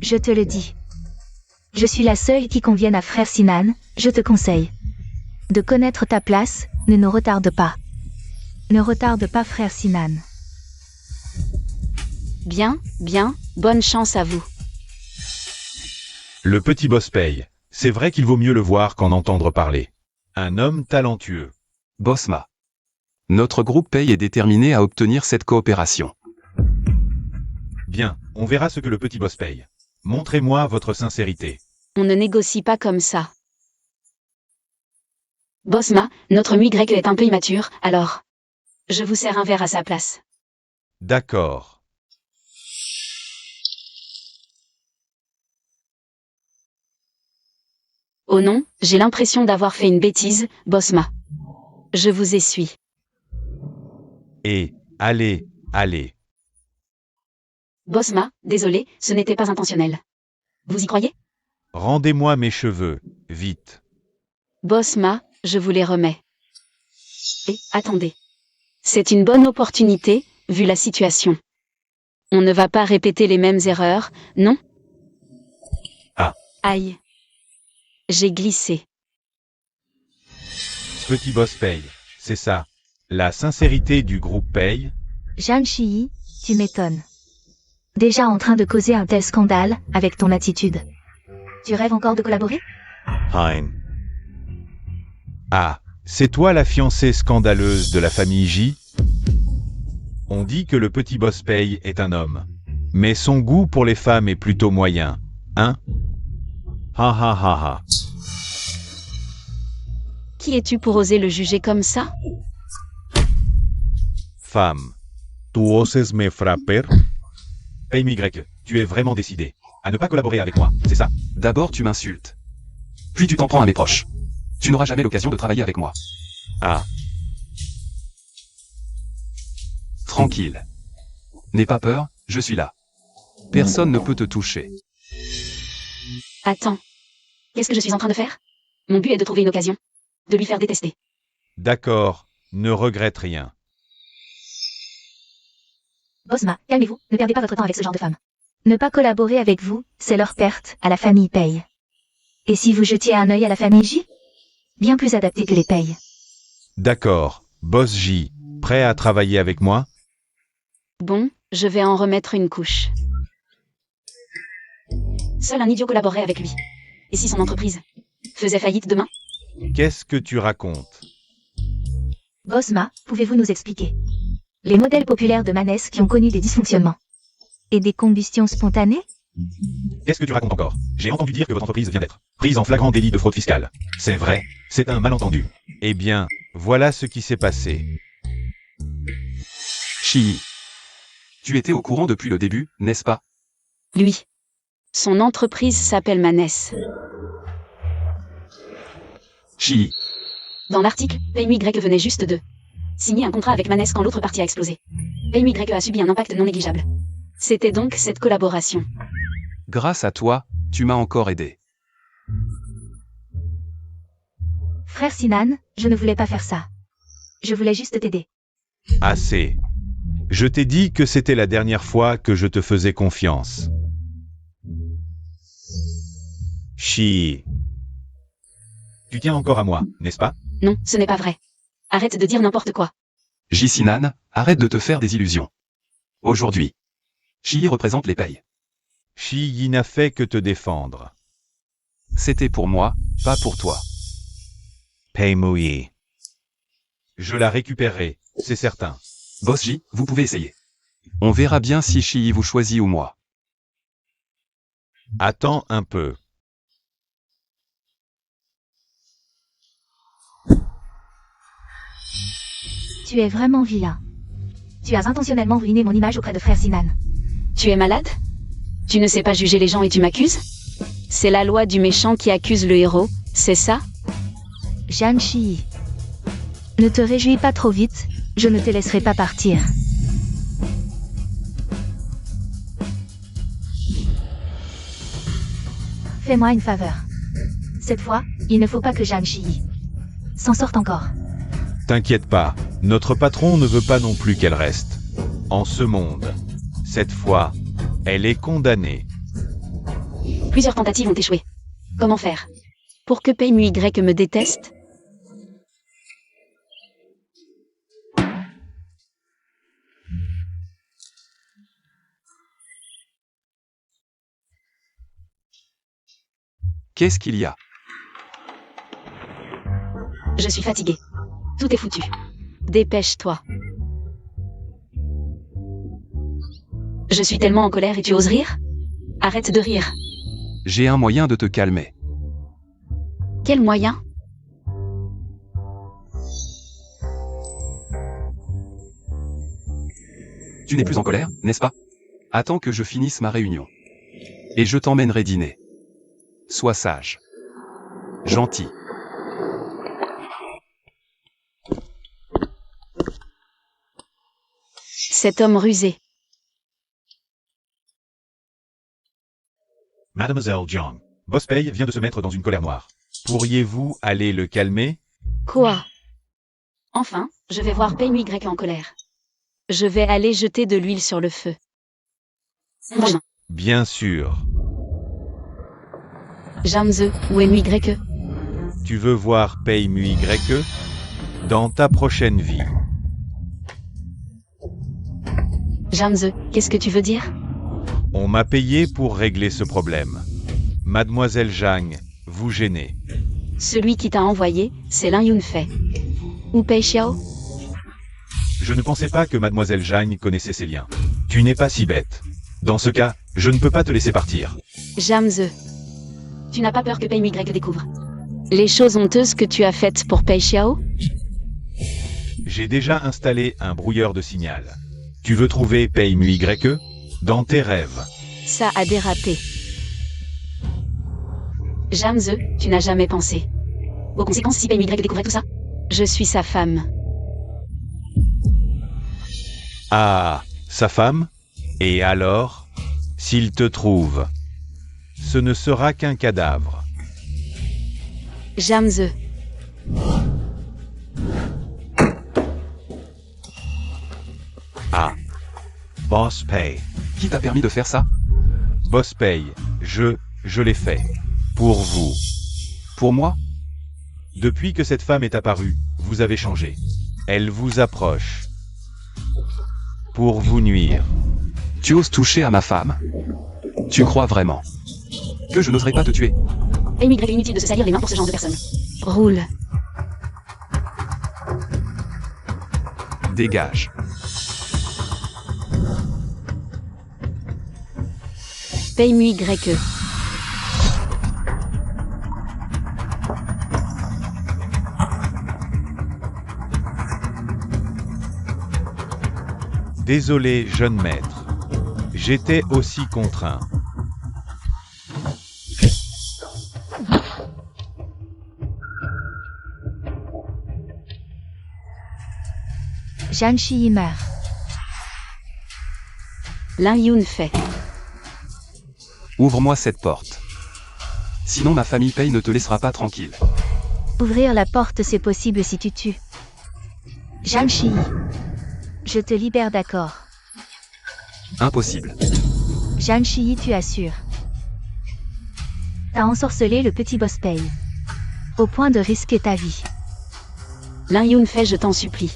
Je te le dis. Je suis la seule qui convienne à frère Sinan, je te conseille de connaître ta place, ne nous retarde pas. Ne retarde pas frère Sinan. Bien, bien, bonne chance à vous. Le petit boss paye. C'est vrai qu'il vaut mieux le voir qu'en entendre parler. Un homme talentueux. Bosma. Notre groupe paye est déterminé à obtenir cette coopération. Bien, on verra ce que le petit boss paye. Montrez-moi votre sincérité. On ne négocie pas comme ça. Bosma, notre mu grec est un peu immature, alors je vous sers un verre à sa place. D'accord. Oh non, j'ai l'impression d'avoir fait une bêtise, Bosma. Je vous essuie. Et, allez, allez. Bosma, désolé, ce n'était pas intentionnel. Vous y croyez? Rendez-moi mes cheveux, vite. Bosma, je vous les remets. Et, attendez. C'est une bonne opportunité, vu la situation. On ne va pas répéter les mêmes erreurs, non? Ah. Aïe. J'ai glissé. Petit boss paye. C'est ça. La sincérité du groupe paye. Jeanne Chii, tu m'étonnes. Déjà en train de causer un tel scandale, avec ton attitude. Tu rêves encore de collaborer? Hein. Ah, c'est toi la fiancée scandaleuse de la famille J? On dit que le petit boss paye est un homme. Mais son goût pour les femmes est plutôt moyen, hein? Ha ha ha ha. Qui es-tu pour oser le juger comme ça? Femme. Tu oses me frapper? Paye-moi grec, tu es vraiment décidé à ne pas collaborer avec moi, c'est ça? D'abord tu m'insultes. Puis tu t'en prends à mes proches. Tu n'auras jamais l'occasion de travailler avec moi. Ah. Tranquille. N'aie pas peur, je suis là. Personne ne peut te toucher. Attends. Qu'est-ce que je suis en train de faire? Mon but est de trouver une occasion. De lui faire détester. D'accord, ne regrette rien. Bosma, calmez-vous, ne perdez pas votre temps avec ce genre de femme. Ne pas collaborer avec vous, c'est leur perte, à la famille paye. Et si vous jetiez un œil à la famille J? Bien plus adapté que les payes. D'accord, boss J, prêt à travailler avec moi? Bon, je vais en remettre une couche. Seul un idiot collaborerait avec lui. Et si son entreprise faisait faillite demain? Qu'est-ce que tu racontes? Bosma, pouvez-vous nous expliquer les modèles populaires de Manès qui ont connu des dysfonctionnements et des combustions spontanées? Qu'est-ce que tu racontes encore? J'ai entendu dire que votre entreprise vient d'être prise en flagrant délit de fraude fiscale. C'est vrai, c'est un malentendu. Eh bien, voilà ce qui s'est passé. Chii. Tu étais au courant depuis le début, n'est-ce pas? Lui. Son entreprise s'appelle Manès. Chii. Dans l'article, PayMui Grec venait juste de signer un contrat avec Manès quand l'autre partie a explosé. PayMui Grec a subi un impact non négligeable. C'était donc cette collaboration. Grâce à toi, tu m'as encore aidé. Frère Sinan, je ne voulais pas faire ça. Je voulais juste t'aider. Assez. Je t'ai dit que c'était la dernière fois que je te faisais confiance. Chi. Tu tiens encore à moi, n'est-ce pas? Non, ce n'est pas vrai. Arrête de dire n'importe quoi. J-Sinan, arrête de te faire des illusions. Aujourd'hui, Chii représente les payes. Chi n'a fait que te défendre. C'était pour moi, pas pour toi. Paye-moi. Je la récupérerai, c'est certain. Boss J, vous pouvez essayer. On verra bien si Chii vous choisit ou moi. Attends un peu. Tu es vraiment vilain. Tu as intentionnellement ruiné mon image auprès de frère Sinan. Tu es malade? Tu ne sais pas juger les gens et tu m'accuses? C'est la loi du méchant qui accuse le héros, c'est ça? Jeanne Chii. Ne te réjouis pas trop vite, je ne te laisserai pas partir. Fais-moi une faveur. Cette fois, il ne faut pas que Jeanne Chii s'en sorte encore. T'inquiète pas, notre patron ne veut pas non plus qu'elle reste en ce monde. Cette fois, elle est condamnée. Plusieurs tentatives ont échoué. Comment faire pour que Pei Mu Y me déteste? Qu'est-ce qu'il y a? Je suis fatiguée. Tout est foutu. Dépêche-toi. Je suis tellement en colère et tu oses rire? Arrête de rire. J'ai un moyen de te calmer. Quel moyen? Tu n'es plus en colère, n'est-ce pas? Attends que je finisse ma réunion. Et je t'emmènerai dîner. Sois sage. Gentil. Cet homme rusé. Mademoiselle Jiang, Boss Pei vient de se mettre dans une colère noire. Pourriez-vous aller le calmer? Quoi? Enfin, je vais voir Pei Mu Y en colère. Je vais aller jeter de l'huile sur le feu. Mon Bien sûr. Jamze, où est Mu Y? Tu veux voir Pei Mu Y? Dans ta prochaine vie. Jamze, qu'est-ce que tu veux dire? On m'a payé pour régler ce problème. Mademoiselle Zhang, vous gênez. Celui qui t'a envoyé, c'est Lin Yunfei. Ou Pei Xiao? Je ne pensais pas que Mademoiselle Zhang connaissait ces liens. Tu n'es pas si bête. Dans ce cas, je ne peux pas te laisser partir. Jamze. Tu n'as pas peur que Pei Mu Y découvre les choses honteuses que tu as faites pour Pei Xiao? J'ai déjà installé un brouilleur de signal. Tu veux trouver Pei Mu Y? Dans tes rêves. Ça a dérapé. Jamze, tu n'as jamais pensé aux conséquences si Pei Mu Y découvrait tout ça? Je suis sa femme. Ah, sa femme? Et alors? S'il te trouve, ce ne sera qu'un cadavre. Jamze. Ah. Boss Pei. Qui t'a permis de faire ça? Boss Pei, je l'ai fait. Pour vous. Pour moi? Depuis que cette femme est apparue, vous avez changé. Elle vous approche. Pour vous nuire. Tu oses toucher à ma femme? Tu crois vraiment que je n'oserais pas te tuer? Pei Mu Y, inutile de se salir les mains pour ce genre de personne. Roule. Dégage. Pei Mu Y. Désolé, jeune maître. J'étais aussi contraint. Zhang Shi meurt. Lin Yunfei. Ouvre-moi cette porte. Sinon ma famille Pei ne te laissera pas tranquille. Ouvrir la porte, c'est possible si tu tues. Zhang Shi. Je te libère, d'accord. Impossible. Zhang Shi, tu assures. T'as ensorcelé le petit Boss Pei. Au point de risquer ta vie. Lin Yunfei, je t'en supplie.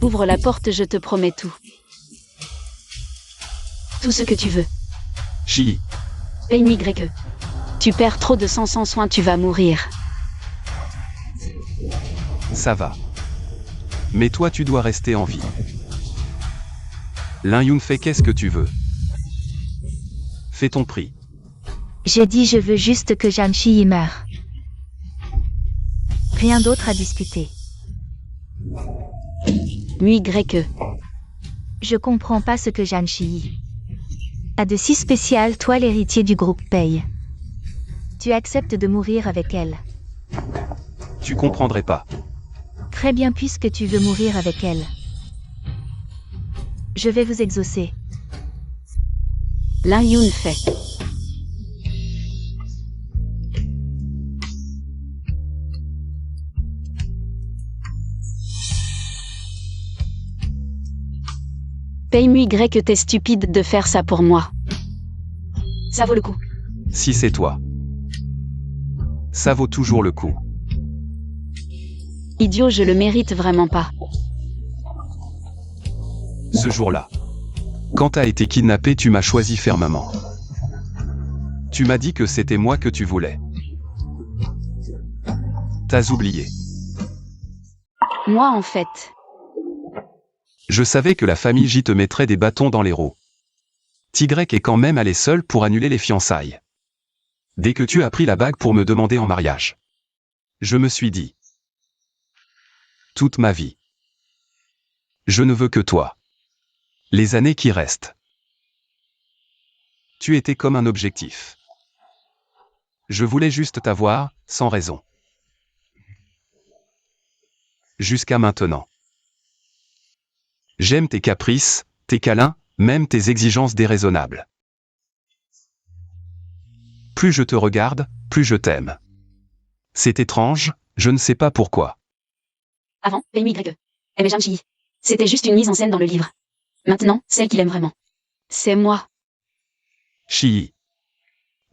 Ouvre la porte, je te promets tout. Tout ce que tu veux. Chi. Pei Mu Y. Tu perds trop de sang sans soin, tu vas mourir. Ça va. Mais toi tu dois rester en vie. Lin Yunfei, qu'est-ce que tu veux? Fais ton prix. J'ai dit je veux juste que Zhang Shi meure. Rien d'autre à discuter. Mu Y. Je comprends pas ce que Zhang Shi a de si spécial, toi l'héritier du groupe Pei. Tu acceptes de mourir avec elle. Tu comprendrais pas. Très bien, puisque tu veux mourir avec elle. Je vais vous exaucer. Lin Yunfei. Pei Mu Y, t'es stupide de faire ça pour moi. Ça vaut le coup. Si c'est toi. Ça vaut toujours le coup. Idiot, je le mérite vraiment pas. Ce jour-là. Quand t'as été kidnappé, tu m'as choisi fermement. Tu m'as dit que c'était moi que tu voulais. T'as oublié. Moi en fait. Je savais que la famille J te mettrait des bâtons dans les roues. Tigrek est quand même allé seul pour annuler les fiançailles. Dès que tu as pris la bague pour me demander en mariage. Je me suis dit. Toute ma vie. Je ne veux que toi. Les années qui restent. Tu étais comme un objectif. Je voulais juste t'avoir, sans raison. Jusqu'à maintenant. J'aime tes caprices, tes câlins, même tes exigences déraisonnables. Plus je te regarde, plus je t'aime. C'est étrange, je ne sais pas pourquoi. Avant, PMY. Aimait Jeanne Chi. C'était juste une mise en scène dans le livre. Maintenant, celle qu'il aime vraiment. C'est moi. Chi.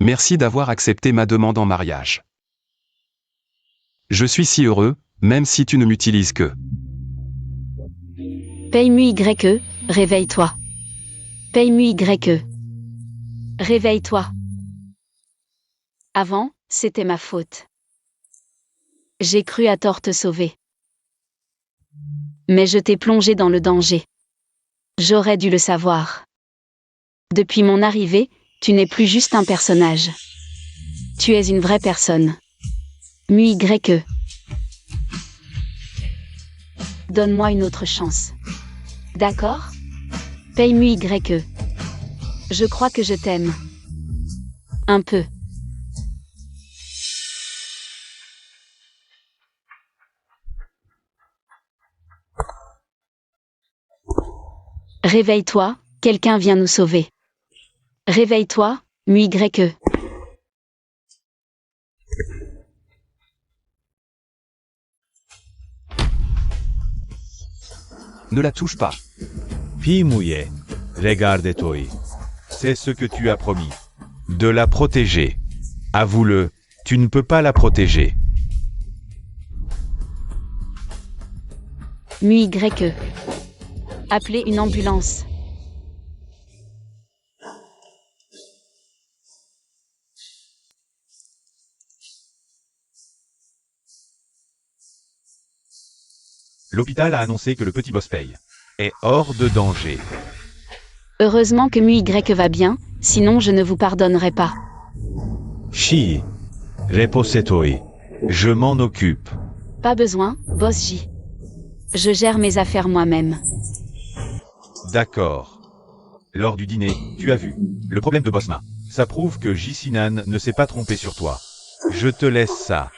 Merci d'avoir accepté ma demande en mariage. Je suis si heureux, même si tu ne m'utilises que. PMY, réveille-toi. PMY. Réveille-toi. Avant, c'était ma faute. J'ai cru à tort te sauver. Mais je t'ai plongé dans le danger. J'aurais dû le savoir. Depuis mon arrivée, tu n'es plus juste un personnage. Tu es une vraie personne. MY. Donne-moi une autre chance. D'accord? PMY. Je crois que je t'aime. Un peu. Réveille-toi, quelqu'un vient nous sauver. Réveille-toi, MY. Ne la touche pas. Pimouye, regarde-toi. C'est ce que tu as promis. De la protéger. Avoue-le, tu ne peux pas la protéger. MY. Appelez une ambulance. L'hôpital a annoncé que le petit Bospeil est hors de danger. Heureusement que MY va bien, sinon je ne vous pardonnerai pas. Chi, repose-toi. Je m'en occupe. Pas besoin, Boss J. Je gère mes affaires moi-même. D'accord. Lors du dîner, tu as vu le problème de Bosma. Ça prouve que J-Sinan ne s'est pas trompé sur toi. Je te laisse ça.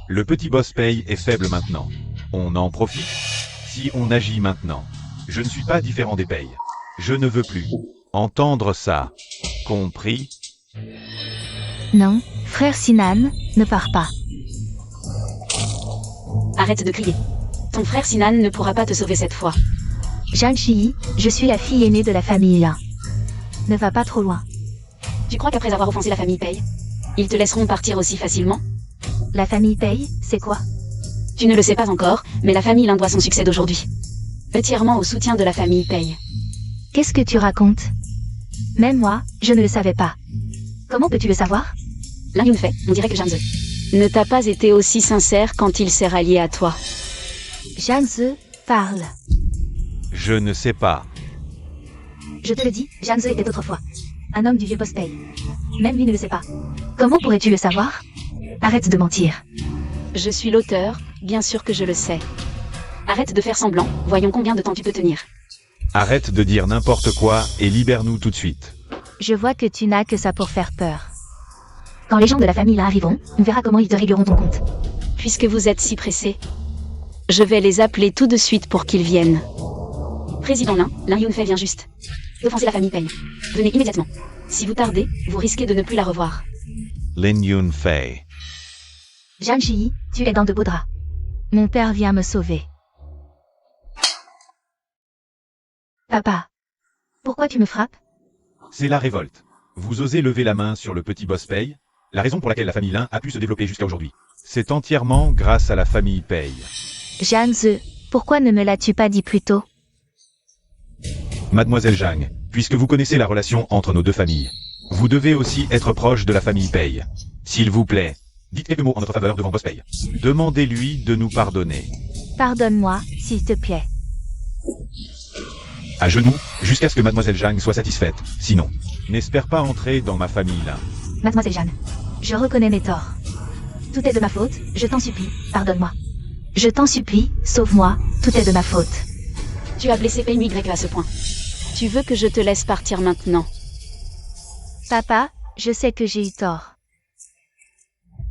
Le petit Bospeil est faible maintenant. On en profite. Si on agit maintenant. Je ne suis pas différent des Pei. Je ne veux plus entendre ça. Compris? Non, frère Sinan, ne pars pas. Arrête de crier. Ton frère Sinan ne pourra pas te sauver cette fois. Jeanne Chi, je suis la fille aînée de la famille là. Ne va pas trop loin. Tu crois qu'après avoir offensé la famille Pei, ils te laisseront partir aussi facilement? La famille Pei, c'est quoi? Tu ne le sais pas encore, mais la famille Lin doit son succès d'aujourd'hui. Entièrement au soutien de la famille Pei. Qu'est-ce que tu racontes? Même moi, je ne le savais pas. Comment peux-tu le savoir? Lin Yunfei, on dirait que Janze ne t'a pas été aussi sincère quand il s'est rallié à toi. Janze, parle. Je ne sais pas. Je te le dis, Janze était autrefois un homme du vieux Bospeil. Même lui ne le sait pas. Comment pourrais-tu le savoir? Arrête de mentir. Je suis l'auteur, bien sûr que je le sais. Arrête de faire semblant, voyons combien de temps tu peux tenir. Arrête de dire n'importe quoi et libère-nous tout de suite. Je vois que tu n'as que ça pour faire peur. Quand les gens de la famille là arriveront, on verra comment ils te régleront ton compte. Puisque vous êtes si pressé, je vais les appeler tout de suite pour qu'ils viennent. Président Lin Yunfei vient juste d'offenser la famille Pei. Venez immédiatement. Si vous tardez, vous risquez de ne plus la revoir. Lin Yunfei. Jeanne Chi, tu es dans de beaux draps. Mon père vient me sauver. Papa. Pourquoi tu me frappes? C'est la révolte. Vous osez lever la main sur le petit boss Paye, la raison pour laquelle la famille Lin a pu se développer jusqu'à aujourd'hui. C'est entièrement grâce à la famille Paye. Jeanne pourquoi ne me l'as-tu pas dit plus tôt? Mademoiselle Zhang, puisque vous connaissez la relation entre nos deux familles, vous devez aussi être proche de la famille Paye. S'il vous plaît, dites quelques mots en notre faveur devant boss Paye. Demandez-lui de nous pardonner. Pardonne-moi, s'il te plaît. À genoux, jusqu'à ce que Mademoiselle Zhang soit satisfaite. Sinon, n'espère pas entrer dans ma famille Lin. Mademoiselle Jeanne, je reconnais mes torts. Tout est de ma faute, je t'en supplie, pardonne-moi. Je t'en supplie, sauve-moi, tout est de ma faute. Tu as blessé Pei Y à ce point. Tu veux que je te laisse partir maintenant? Papa, je sais que j'ai eu tort.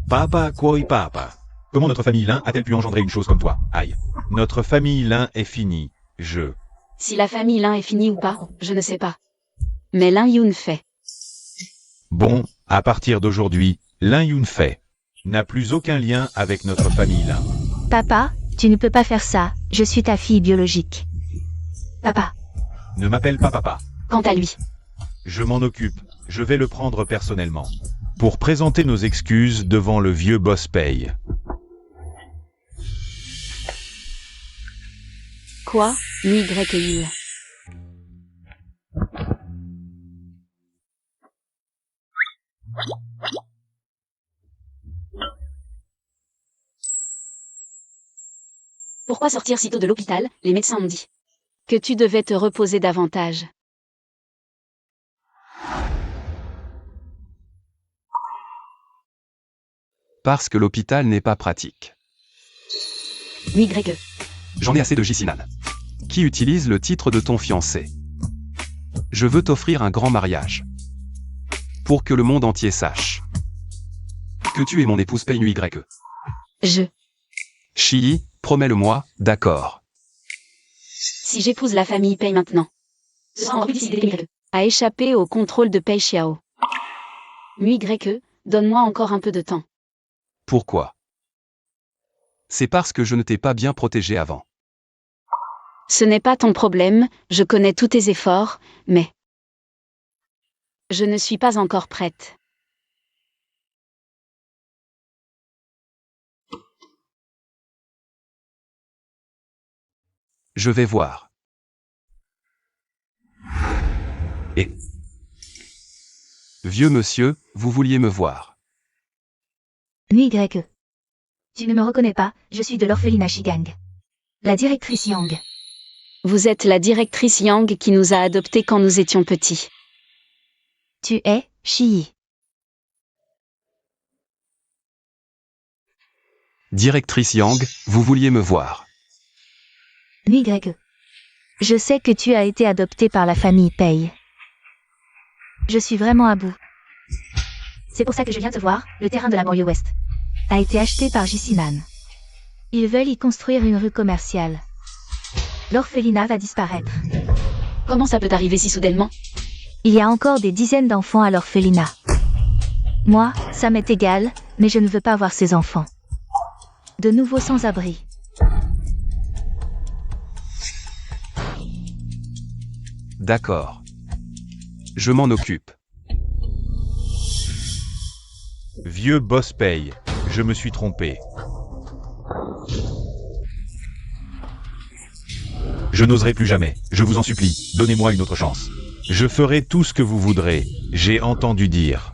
Papa koi papa. Comment notre famille Lin a-t-elle pu engendrer une chose comme toi? Aïe. Notre famille Lin est finie. Si la famille Lin est finie ou pas, je ne sais pas. Mais Lin Yunfei. Bon, à partir d'aujourd'hui, Lin Yunfei n'a plus aucun lien avec notre famille Lin. Papa, tu ne peux pas faire ça, je suis ta fille biologique. Papa. Ne m'appelle pas papa. Quant à lui. Je m'en occupe, je vais le prendre personnellement. Pour présenter nos excuses devant le vieux boss Paye. Quoi, Y et il? Pourquoi sortir si tôt de l'hôpital? Les médecins ont dit que tu devais te reposer davantage. Parce que l'hôpital n'est pas pratique. Y. J'en ai assez de Jicinan. Qui utilise le titre de ton fiancé. Je veux t'offrir un grand mariage. Pour que le monde entier sache que tu es mon épouse Pei Y. Shi, promets-le-moi, d'accord. Si j'épouse la famille Pei maintenant, ce sera en publicité Y. A échappé au contrôle de Pei Xiao. Y. Donne-moi encore un peu de temps. Pourquoi? C'est parce que je ne t'ai pas bien protégé avant. Ce n'est pas ton problème, je connais tous tes efforts, mais je ne suis pas encore prête. Je vais voir. Et vieux monsieur, vous vouliez me voir. Y. Tu ne me reconnais pas, je suis de l'orphelinat Shigang. La directrice Yang. Vous êtes la directrice Yang qui nous a adoptés quand nous étions petits. Tu es, Shi. Directrice Yang, vous vouliez me voir. Y. Je sais que tu as été adopté par la famille Pei. Je suis vraiment à bout. C'est pour ça que je viens te voir, le terrain de la banlieue ouest a été acheté par Jicinan. Ils veulent y construire une rue commerciale. L'orphelinat va disparaître. Comment ça peut arriver si soudainement? Il y a encore des dizaines d'enfants à l'orphelinat. Moi, ça m'est égal, mais je ne veux pas voir ces enfants. De nouveaux sans-abri. D'accord. Je m'en occupe. Vieux boss Paye, je me suis trompé. Je n'oserai plus jamais, je vous en supplie, donnez-moi une autre chance. Je ferai tout ce que vous voudrez, j'ai entendu dire.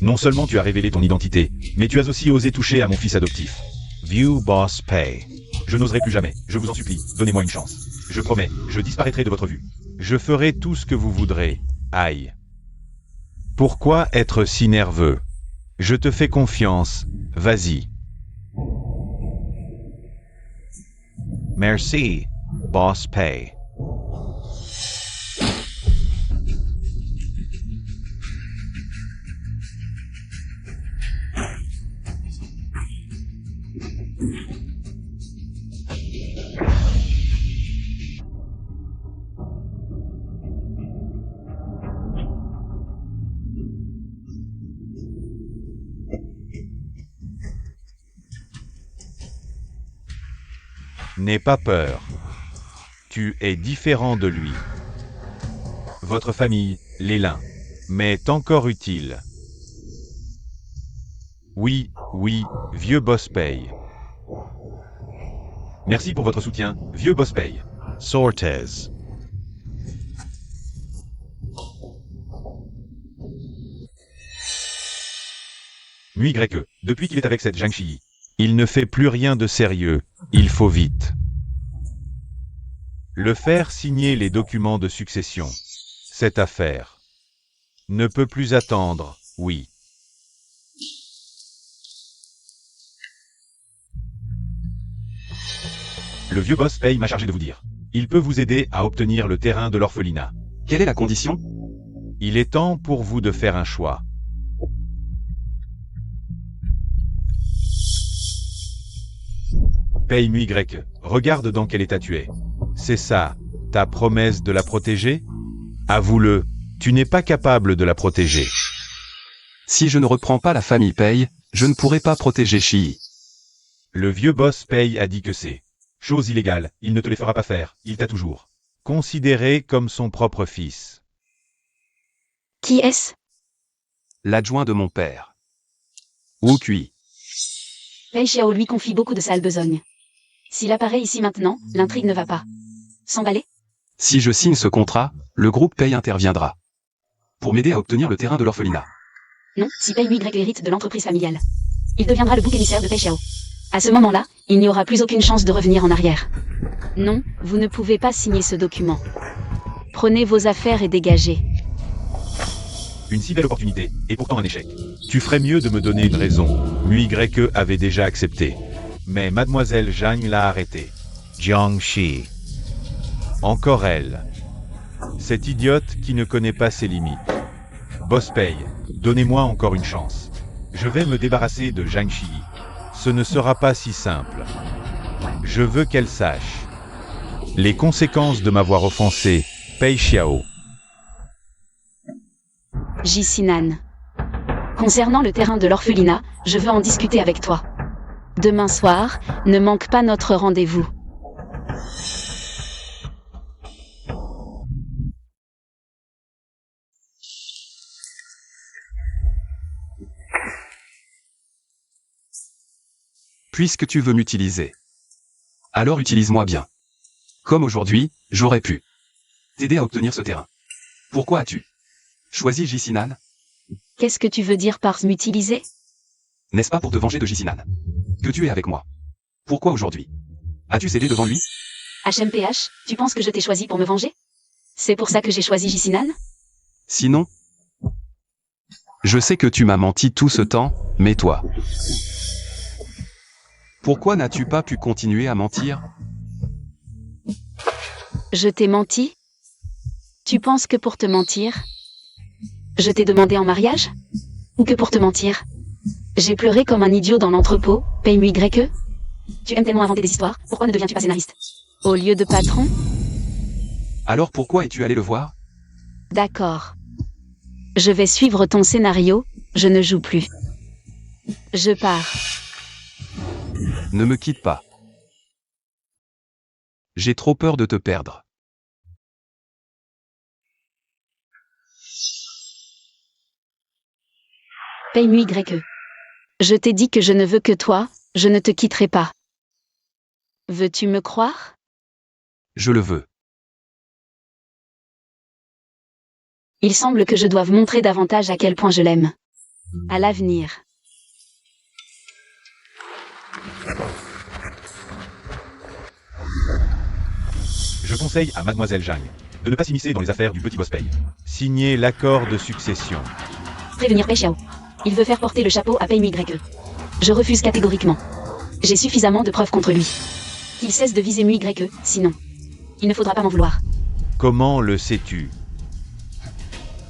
Non seulement tu as révélé ton identité, mais tu as aussi osé toucher à mon fils adoptif. Vieux boss Paye. Je n'oserai plus jamais, je vous en supplie, donnez-moi une chance. Je promets, je disparaîtrai de votre vue. Je ferai tout ce que vous voudrez, aïe. Pourquoi être si nerveux? Je te fais confiance, vas-y. Merci, boss Paye. N'aie pas peur. Tu es différent de lui. votre famille, les Lin, m'est encore utile. Oui, vieux boss paye. Merci pour votre soutien, vieux boss paye. Sortez. Mu-Y, depuis qu'il est avec cette Zhang Shi, il ne fait plus rien de sérieux, il faut vite le faire signer les documents de succession. Cette affaire ne peut plus attendre, oui. Le vieux boss paye m'a chargé de vous dire. Il peut vous aider à obtenir le terrain de l'orphelinat. Quelle est la condition? Il est temps pour vous de faire un choix. Paye Mu-Y, regarde dans quel état tu es. C'est ça, ta promesse de la protéger? Avoue-le, tu n'es pas capable de la protéger. Si je ne reprends pas la famille Paye, je ne pourrai pas protéger Shi. Le vieux boss Paye a dit que c'est chose illégale, il ne te les fera pas faire, il t'a toujours considéré comme son propre fils. Qui est-ce? L'adjoint de mon père. Wu Kui. Pei Xiao lui confie beaucoup de sales besognes. S'il apparaît ici maintenant, l'intrigue ne va pas s'emballer? Si je signe ce contrat, le groupe Paye interviendra. Pour m'aider à obtenir le terrain de l'orphelinat. Non, si Pei Mu-Y hérite de l'entreprise familiale, il deviendra le bouc émissaire de Pei Xiao. À ce moment-là, il n'y aura plus aucune chance de revenir en arrière. Non, vous ne pouvez pas signer ce document. Prenez vos affaires et dégagez. Une si belle opportunité, et pourtant un échec. Tu ferais mieux de me donner une raison. Mu-Y avait déjà accepté. Mais mademoiselle Zhang l'a arrêté. Jiang Shi. Encore elle. Cette idiote qui ne connaît pas ses limites. Boss Paye, donnez-moi encore une chance. Je vais me débarrasser de Zhang Shi. Ce ne sera pas si simple. Je veux qu'elle sache les conséquences de m'avoir offensé, Pei Xiao. Jicinan. Concernant le terrain de l'orphelinat, je veux en discuter avec toi. Demain soir, ne manque pas notre rendez-vous. Puisque tu veux m'utiliser, alors utilise-moi bien. Comme aujourd'hui, j'aurais pu t'aider à obtenir ce terrain. Pourquoi as-tu choisi Jicinan? Qu'est-ce que tu veux dire par m'utiliser? N'est-ce pas pour te venger de Jicinan que tu es avec moi? Pourquoi aujourd'hui as-tu cédé devant lui? HMPH, tu penses que je t'ai choisi pour me venger? C'est pour ça que j'ai choisi Jicinan? Sinon, je sais que tu m'as menti tout ce temps, mais toi, pourquoi n'as-tu pas pu continuer à mentir? Je t'ai menti? Tu penses que pour te mentir, je t'ai demandé en mariage? Ou que pour te mentir, j'ai pleuré comme un idiot dans l'entrepôt, Pei Mu-Y? Tu aimes tellement inventer des histoires, pourquoi ne deviens-tu pas scénariste? Au lieu de patron? Alors pourquoi es-tu allé le voir? D'accord. Je vais suivre ton scénario, je ne joue plus. Je pars. Ne me quitte pas. J'ai trop peur de te perdre. Pei Mu-Y. Je t'ai dit que je ne veux que toi, je ne te quitterai pas. Veux-tu me croire? Je le veux. Il semble que je doive montrer davantage à quel point je l'aime. À l'avenir. Je conseille à mademoiselle Zhang de ne pas s'immiscer dans les affaires du petit boss Paye. Signez l'accord de succession. Prévenir Pei Xiao. Il veut faire porter le chapeau à Pei Mu-Y. Je refuse catégoriquement. J'ai suffisamment de preuves contre lui. Qu'il cesse de viser Mu-Y, sinon, il ne faudra pas m'en vouloir. Comment le sais-tu?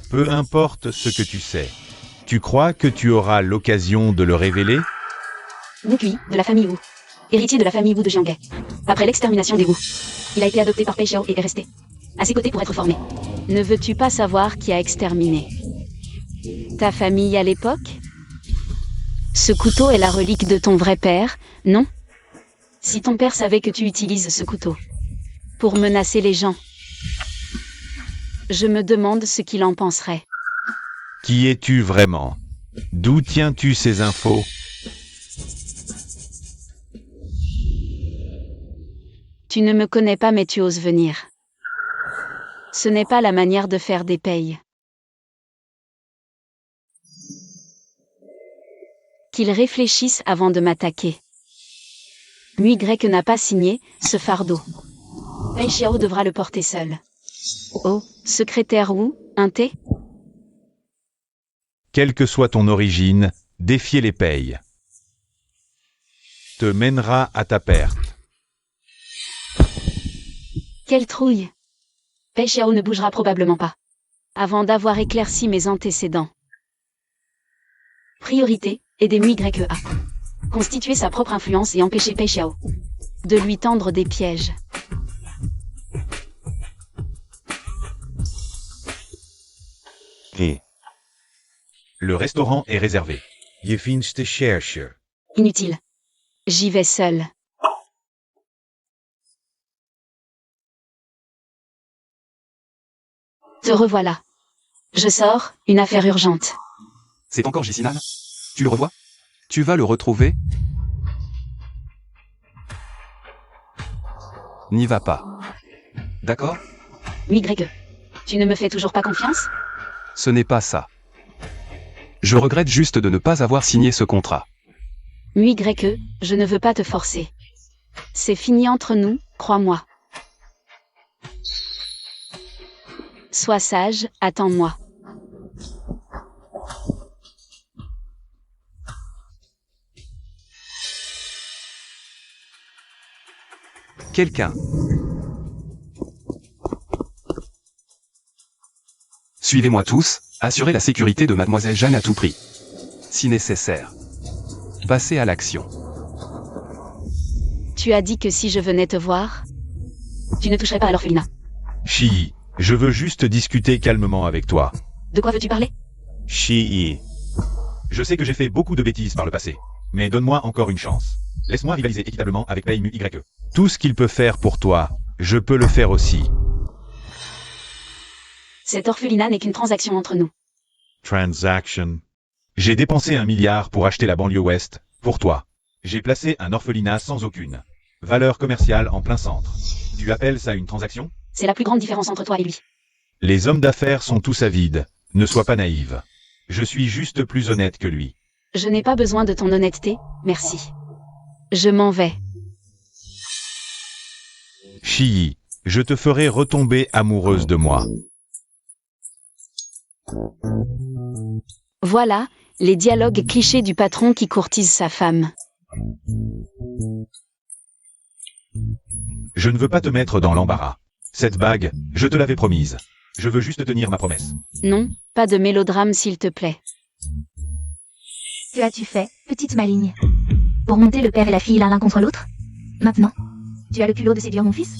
Peu importe ce que tu sais. Tu crois que tu auras l'occasion de le révéler? Wu Kui, de la famille Wu. Héritier de la famille Wu de Jianghe. Après l'extermination des Wu, il a été adopté par Pei Xiao et est resté à ses côtés pour être formé. Ne veux-tu pas savoir qui a exterminé ta famille à l'époque? Ce couteau est la relique de ton vrai père, non? Si ton père savait que tu utilises ce couteau pour menacer les gens, Je me demande ce qu'il en penserait. Qui es-tu vraiment? D'où tiens-tu ces infos? Tu ne me connais pas mais tu oses venir. Ce n'est pas la manière de faire des payes. Qu'ils réfléchissent avant de m'attaquer. Lui grec n'a pas signé ce fardeau. Pei Xiao devra le porter seul. Oh, secrétaire Wu, un thé? Quelle que soit ton origine, défier les payes te mènera à ta perte. Quelle trouille! Pei Xiao ne bougera probablement pas. Avant d'avoir éclairci mes antécédents. Priorité, aider YEA. Constituer sa propre influence et empêcher Pei Xiao de lui tendre des pièges. Le restaurant est réservé. Je vindt de cherche. Inutile. J'y vais seul. Te revoilà. Je sors, une affaire urgente. C'est encore Jessinan? Tu le revois? Tu vas le retrouver? N'y va pas. D'accord? YE. Tu ne me fais toujours pas confiance? Ce n'est pas ça. Je regrette juste de ne pas avoir signé ce contrat. YE, je ne veux pas te forcer. C'est fini entre nous, crois-moi. Sois sage, attends-moi. Quelqu'un. Suivez-moi tous, assurez la sécurité de mademoiselle Jeanne à tout prix. Si nécessaire. Passez à l'action. Tu as dit que si je venais te voir, tu ne toucherais pas à l'orphelinat. Shi, je veux juste discuter calmement avec toi. De quoi veux-tu parler? Shi. Je sais que j'ai fait beaucoup de bêtises par le passé, mais donne-moi encore une chance. Laisse-moi rivaliser équitablement avec Pei Mu YE. Tout ce qu'il peut faire pour toi, je peux le faire aussi. Cet orphelinat n'est qu'une transaction entre nous. Transaction. J'ai dépensé 1 milliard pour acheter la banlieue ouest, pour toi. J'ai placé un orphelinat sans aucune valeur commerciale en plein centre. Tu appelles ça une transaction? C'est la plus grande différence entre toi et lui. Les hommes d'affaires sont tous avides, ne sois pas naïve. Je suis juste plus honnête que lui. Je n'ai pas besoin de ton honnêteté, merci. Je m'en vais. Shi, je te ferai retomber amoureuse de moi. Voilà, les dialogues clichés du patron qui courtise sa femme. Je ne veux pas te mettre dans l'embarras. Cette bague, je te l'avais promise. Je veux juste tenir ma promesse. Non, pas de mélodrame s'il te plaît. Que as-tu fait, petite maligne? Pour monter le père et la fille l'un contre l'autre? Maintenant, tu as le culot de séduire mon fils?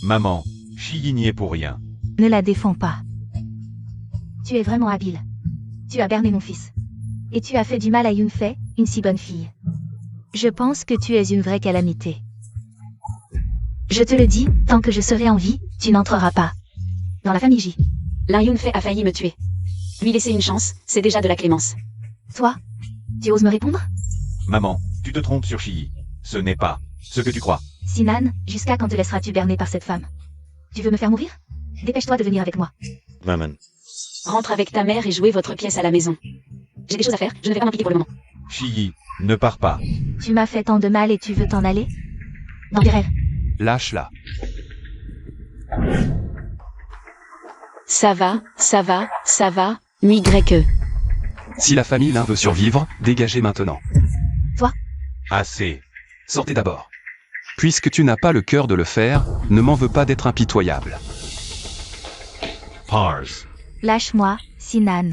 Maman, Shi n'y est pour rien. Ne la défends pas. Tu es vraiment habile. Tu as berné mon fils. Et tu as fait du mal à Yunfei, une si bonne fille. Je pense que tu es une vraie calamité. Je te le dis, tant que je serai en vie, tu n'entreras pas dans la famille J. Lin Yunfei a failli me tuer. Lui laisser une chance, c'est déjà de la clémence. Toi, tu oses me répondre? Maman, tu te trompes sur Shi. Ce n'est pas ce que tu crois. Sinan, jusqu'à quand te laisseras-tu berner par cette femme? Tu veux me faire mourir? Dépêche-toi de venir avec moi. Maman. Rentre avec ta mère et jouez votre pièce à la maison. J'ai des choses à faire, je ne vais pas m'impliquer pour le moment. Shi, ne pars pas. Tu m'as fait tant de mal et tu veux t'en aller? Dans tes rêves. Lâche-la. Ça va, ça va, ça va, YE. Si la famille Lin veut survivre, dégagez maintenant. Assez. Sortez d'abord. Puisque tu n'as pas le cœur de le faire, ne m'en veux pas d'être impitoyable. Pars. Lâche-moi, Sinan.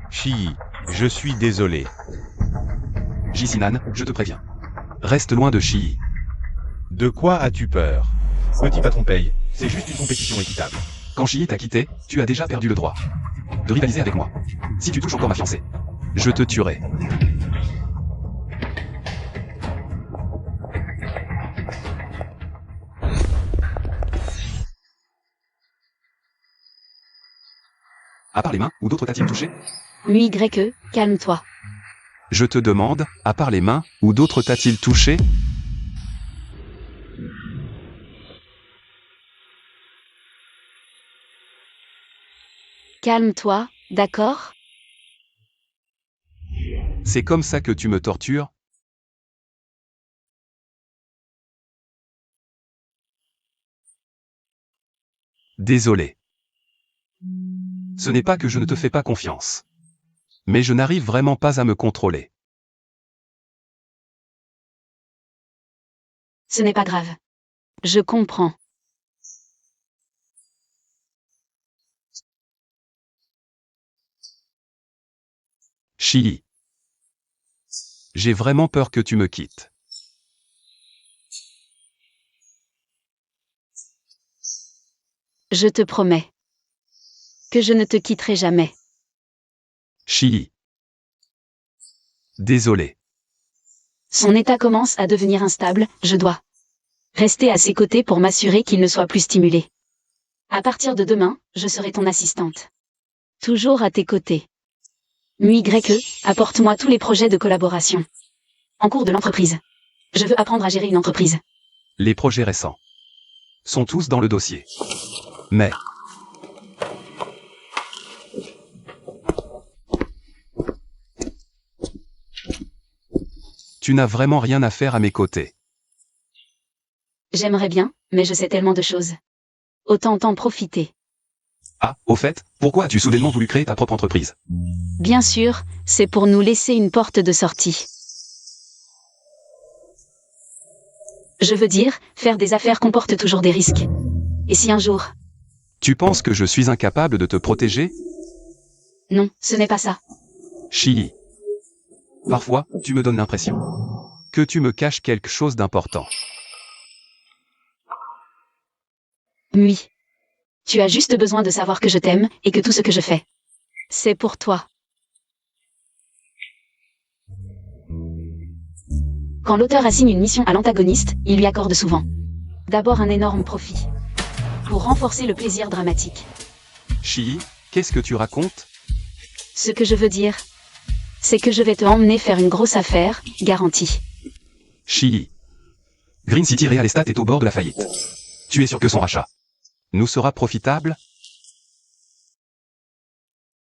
Shi, je suis désolé. Jisinan, je te préviens. Reste loin de Shi. De quoi as-tu peur? Petit patron paye, c'est juste une compétition équitable. Quand Shi t'a quitté, tu as déjà perdu le droit de rivaliser avec moi. Si tu touches encore ma fiancée, je te tuerai. À part les mains, ou d'autres t'a-t-il touché? MUYE, calme-toi. Je te demande, à part les mains, ou d'autres t'a-t-il touché? Calme-toi, d'accord? C'est comme ça que tu me tortures? Désolé. Ce n'est pas que je ne te fais pas confiance. Mais je n'arrive vraiment pas à me contrôler. Ce n'est pas grave. Je comprends. Chili. J'ai vraiment peur que tu me quittes. Je te promets que je ne te quitterai jamais. Chili. Désolé. Son état commence à devenir instable, je dois rester à ses côtés pour m'assurer qu'il ne soit plus stimulé. À partir de demain, je serai ton assistante. Toujours à tes côtés. MUYE, apporte-moi tous les projets de collaboration en cours de l'entreprise. Je veux apprendre à gérer une entreprise. Les projets récents sont tous dans le dossier. Mais tu n'as vraiment rien à faire à mes côtés. J'aimerais bien, mais je sais tellement de choses. Autant t'en profiter. Ah, au fait, pourquoi as-tu soudainement voulu créer ta propre entreprise? Bien sûr, c'est pour nous laisser une porte de sortie. Je veux dire, faire des affaires comporte toujours des risques. Et si un jour... Tu penses que je suis incapable de te protéger? Non, ce n'est pas ça. Chili. Parfois, tu me donnes l'impression que tu me caches quelque chose d'important. Oui. Tu as juste besoin de savoir que je t'aime, et que tout ce que je fais, c'est pour toi. Quand l'auteur assigne une mission à l'antagoniste, il lui accorde souvent d'abord un énorme profit, pour renforcer le plaisir dramatique. Chili, qu'est-ce que tu racontes? Ce que je veux dire, c'est que je vais te emmener faire une grosse affaire, garantie. Chili. Green City Real Estate est au bord de la faillite. Tu es sûr que son rachat nous sera profitable?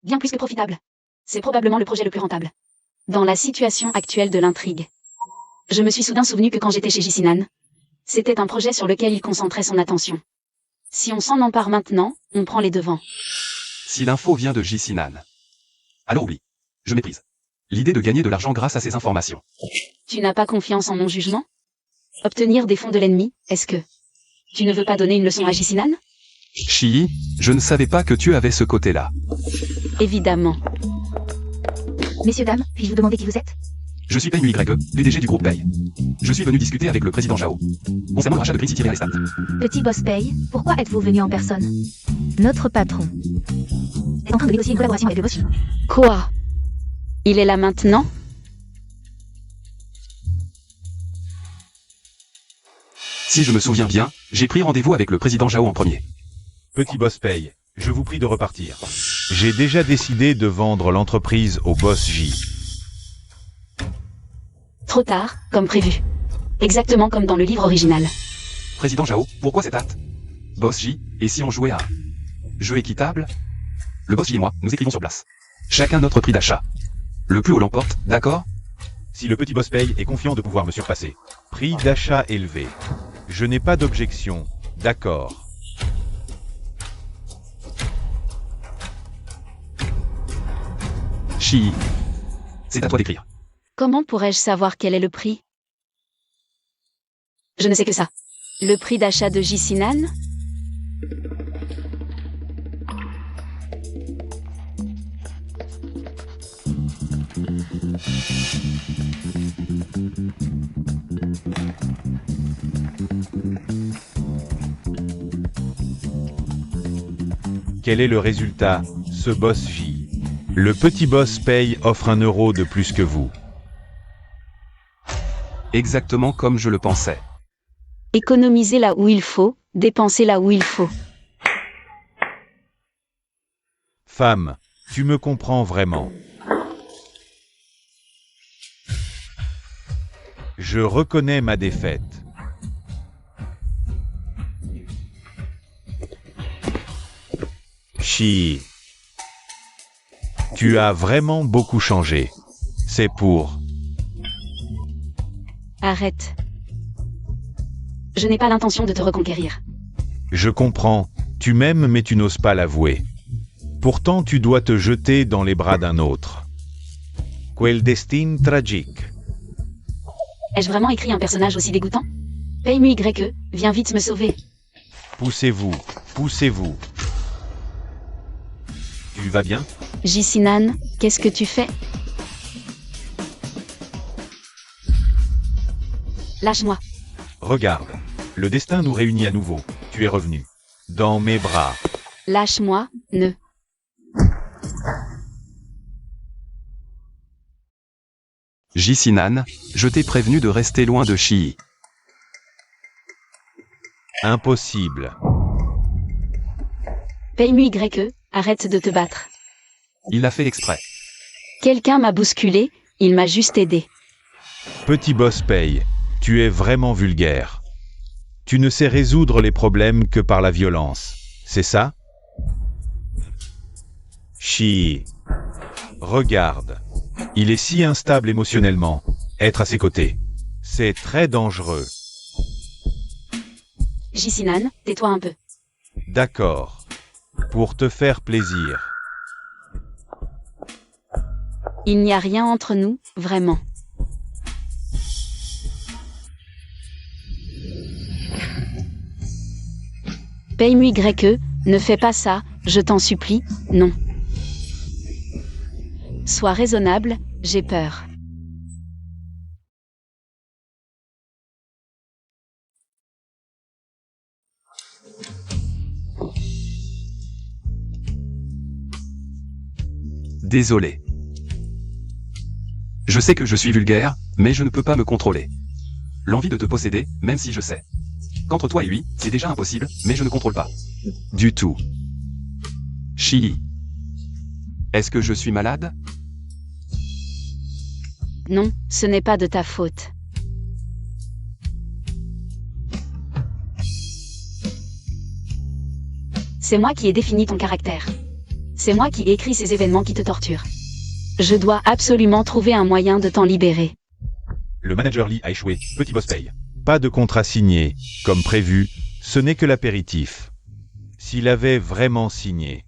Bien plus que profitable. C'est probablement le projet le plus rentable. Dans la situation actuelle de l'intrigue. Je me suis soudain souvenu que quand j'étais chez Jicinan, c'était un projet sur lequel il concentrait son attention. Si on s'en empare maintenant, on prend les devants. Si l'info vient de Jicinan, alors oublie. Je méprise l'idée de gagner de l'argent grâce à ces informations. Tu n'as pas confiance en mon jugement? Obtenir des fonds de l'ennemi, est-ce que tu ne veux pas donner une leçon à Jicinan? Chili, je ne savais pas que tu avais ce côté-là. Évidemment. Messieurs, dames, puis-je vous demander qui vous êtes? Je suis Pei MUYE, PDG du groupe Pei. Je suis venu discuter avec le président Zhao concernant le rachat de Green City Real Estate. Petit boss Pei, pourquoi êtes-vous venu en personne? Notre patron est en train de négocier une collaboration avec le boss. Quoi? Il est là maintenant? Si je me souviens bien, j'ai pris rendez-vous avec le président Zhao en premier. Petit boss Pei, je vous prie de repartir. J'ai déjà décidé de vendre l'entreprise au boss J. Trop tard, comme prévu. Exactement comme dans le livre original. Président Zhao, pourquoi cette hâte? Boss J, et si on jouait à un jeu équitable? Le boss J et moi, nous écrivons sur place. Chacun notre prix d'achat. Le plus haut l'emporte, d'accord? Si le petit boss Pei est confiant de pouvoir me surpasser. Prix d'achat élevé. Je n'ai pas d'objection. D'accord. Chi. C'est à toi d'écrire. Comment pourrais-je savoir quel est le prix? Je ne sais que ça. Le prix d'achat de Jicinan? Quel est le résultat? Ce boss J. Le petit boss Pei offre 1 euro de plus que vous. Exactement comme je le pensais. Économiser là où il faut, dépenser là où il faut. Femme, tu me comprends vraiment. Je reconnais ma défaite. She. Tu as vraiment beaucoup changé. C'est pour... Arrête. Je n'ai pas l'intention de te reconquérir. Je comprends, tu m'aimes mais tu n'oses pas l'avouer. Pourtant tu dois te jeter dans les bras d'un autre. Quel destin tragique. Ai-je vraiment écrit un personnage aussi dégoûtant? Paye-moi YE, viens vite me sauver. Poussez-vous, poussez-vous. Tu vas bien? Jisinan, qu'est-ce que tu fais? Lâche-moi. Regarde, le destin nous réunit à nouveau. Tu es revenu. Dans mes bras. Lâche-moi, ne. Jisinan, je t'ai prévenu de rester loin de Shi. Impossible. Paye-moi YE, arrête de te battre. Il l'a fait exprès. Quelqu'un m'a bousculé, il m'a juste aidé. Petit boss paye. Tu es vraiment vulgaire. Tu ne sais résoudre les problèmes que par la violence. C'est ça? She. Regarde. Il est si instable émotionnellement. Être à ses côtés. C'est très dangereux. Jisinan, tais-toi un peu. D'accord. Pour te faire plaisir. Il n'y a rien entre nous, vraiment. Paye-moi YE, ne fais pas ça, je t'en supplie, non. Sois raisonnable, j'ai peur. Désolé. Je sais que je suis vulgaire, mais je ne peux pas me contrôler. L'envie de te posséder, même si je sais qu'entre toi et lui, c'est déjà impossible, mais je ne contrôle pas. Du tout. Shi. Est-ce que je suis malade? Non, ce n'est pas de ta faute. C'est moi qui ai défini ton caractère. C'est moi qui ai écrit ces événements qui te torturent. Je dois absolument trouver un moyen de t'en libérer. Le manager Lee a échoué. Petit boss paye. Pas de contrat signé. Comme prévu, ce n'est que l'apéritif. S'il avait vraiment signé,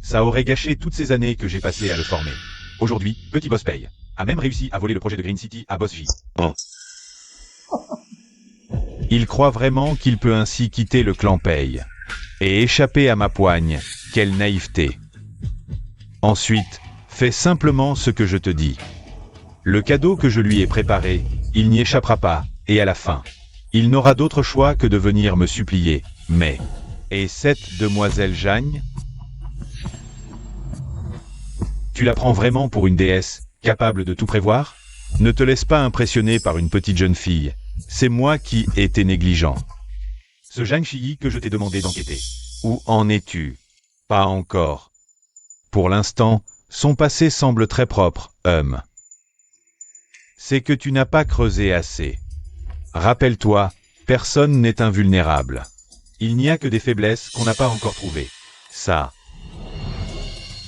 ça aurait gâché toutes ces années que j'ai passées à le former. Aujourd'hui, Petit boss paye a même réussi à voler le projet de Green City à Boss J. Oh. Il croit vraiment qu'il peut ainsi quitter le clan Paye et échapper à ma poigne. Quelle naïveté. Ensuite, fais simplement ce que je te dis. Le cadeau que je lui ai préparé, il n'y échappera pas, et à la fin, il n'aura d'autre choix que de venir me supplier. Mais, et cette demoiselle Jeanne? Tu la prends vraiment pour une déesse, capable de tout prévoir? Ne te laisse pas impressionner par une petite jeune fille. C'est moi qui ai été négligent. Ce Zhang Shi que je t'ai demandé d'enquêter. Où en es-tu? Pas encore. Pour l'instant, son passé semble très propre, C'est que tu n'as pas creusé assez. Rappelle-toi, personne n'est invulnérable. Il n'y a que des faiblesses qu'on n'a pas encore trouvées. Ça.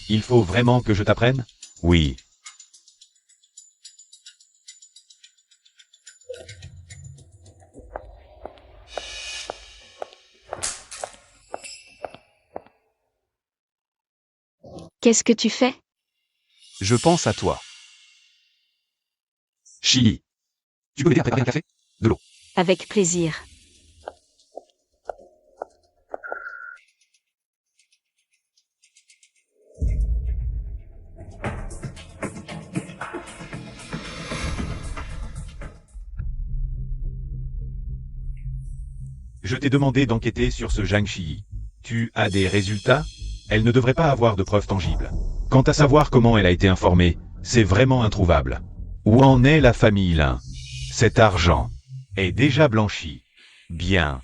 Il faut vraiment que je t'apprenne? Oui. Qu'est-ce que tu fais? Je pense à toi. Shi. Tu peux m'aider à préparer un café? De l'eau. Avec plaisir. Je t'ai demandé d'enquêter sur ce Zhang Shi. Tu as des résultats? Elle ne devrait pas avoir de preuves tangibles. Quant à savoir comment elle a été informée, c'est vraiment introuvable. Où en est la famille Lin? Cet argent est déjà blanchi. Bien.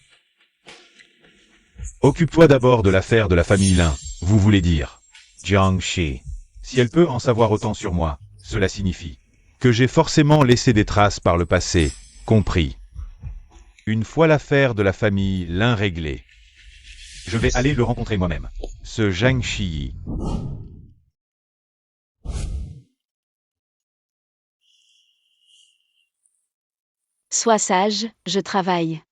Occupe-toi d'abord de l'affaire de la famille Lin, vous voulez dire. Jiangxi. Si elle peut en savoir autant sur moi, cela signifie que j'ai forcément laissé des traces par le passé, compris. Une fois l'affaire de la famille Lin réglée, je vais aller le rencontrer moi-même. Ce Zhang Shi. Sois sage, je travaille.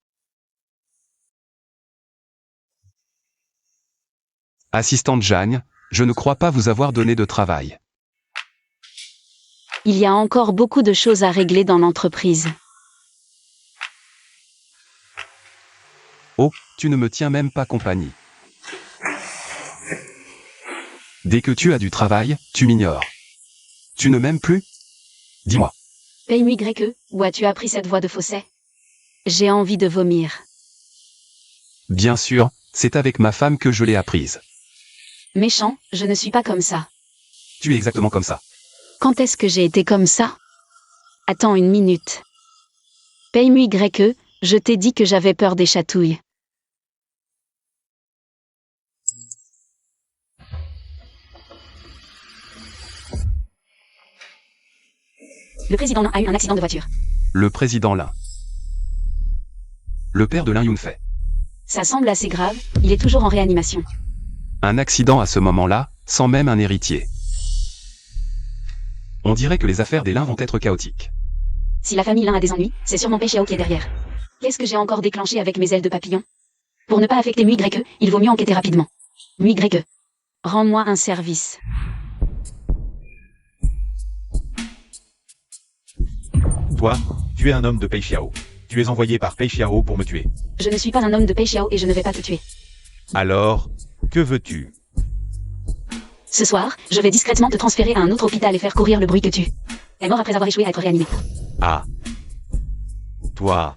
Assistante Jeanne, je ne crois pas vous avoir donné de travail. Il y a encore beaucoup de choses à régler dans l'entreprise. Oh, tu ne me tiens même pas compagnie. Dès que tu as du travail, tu m'ignores. Tu ne m'aimes plus? Dis-moi. Paye-moi Y, où as-tu appris cette voix de fausset? J'ai envie de vomir. Bien sûr, c'est avec ma femme que je l'ai apprise. Méchant, je ne suis pas comme ça. Tu es exactement comme ça. Quand est-ce que j'ai été comme ça? Attends une minute. Paye-moi Y, je t'ai dit que j'avais peur des chatouilles. Le président Lin a eu un accident de voiture. Le président Lin. Le père de Lin Yunfei. Ça semble assez grave, il est toujours en réanimation. Un accident à ce moment-là, sans même un héritier. On dirait que les affaires des Lin vont être chaotiques. Si la famille Lin a des ennuis, c'est sûrement Pei Xiao qui est derrière. Qu'est-ce que j'ai encore déclenché avec mes ailes de papillon? Pour ne pas affecter Mui Y, il vaut mieux enquêter rapidement. Mui Y, rends-moi un service. Toi, tu es un homme de Pei Xiao. Tu es envoyé par Pei Xiao pour me tuer. Je ne suis pas un homme de Pei Xiao et je ne vais pas te tuer. Alors, que veux-tu? Ce soir, je vais discrètement te transférer à un autre hôpital et faire courir le bruit que tu es mort après avoir échoué à être réanimé. Ah. Toi.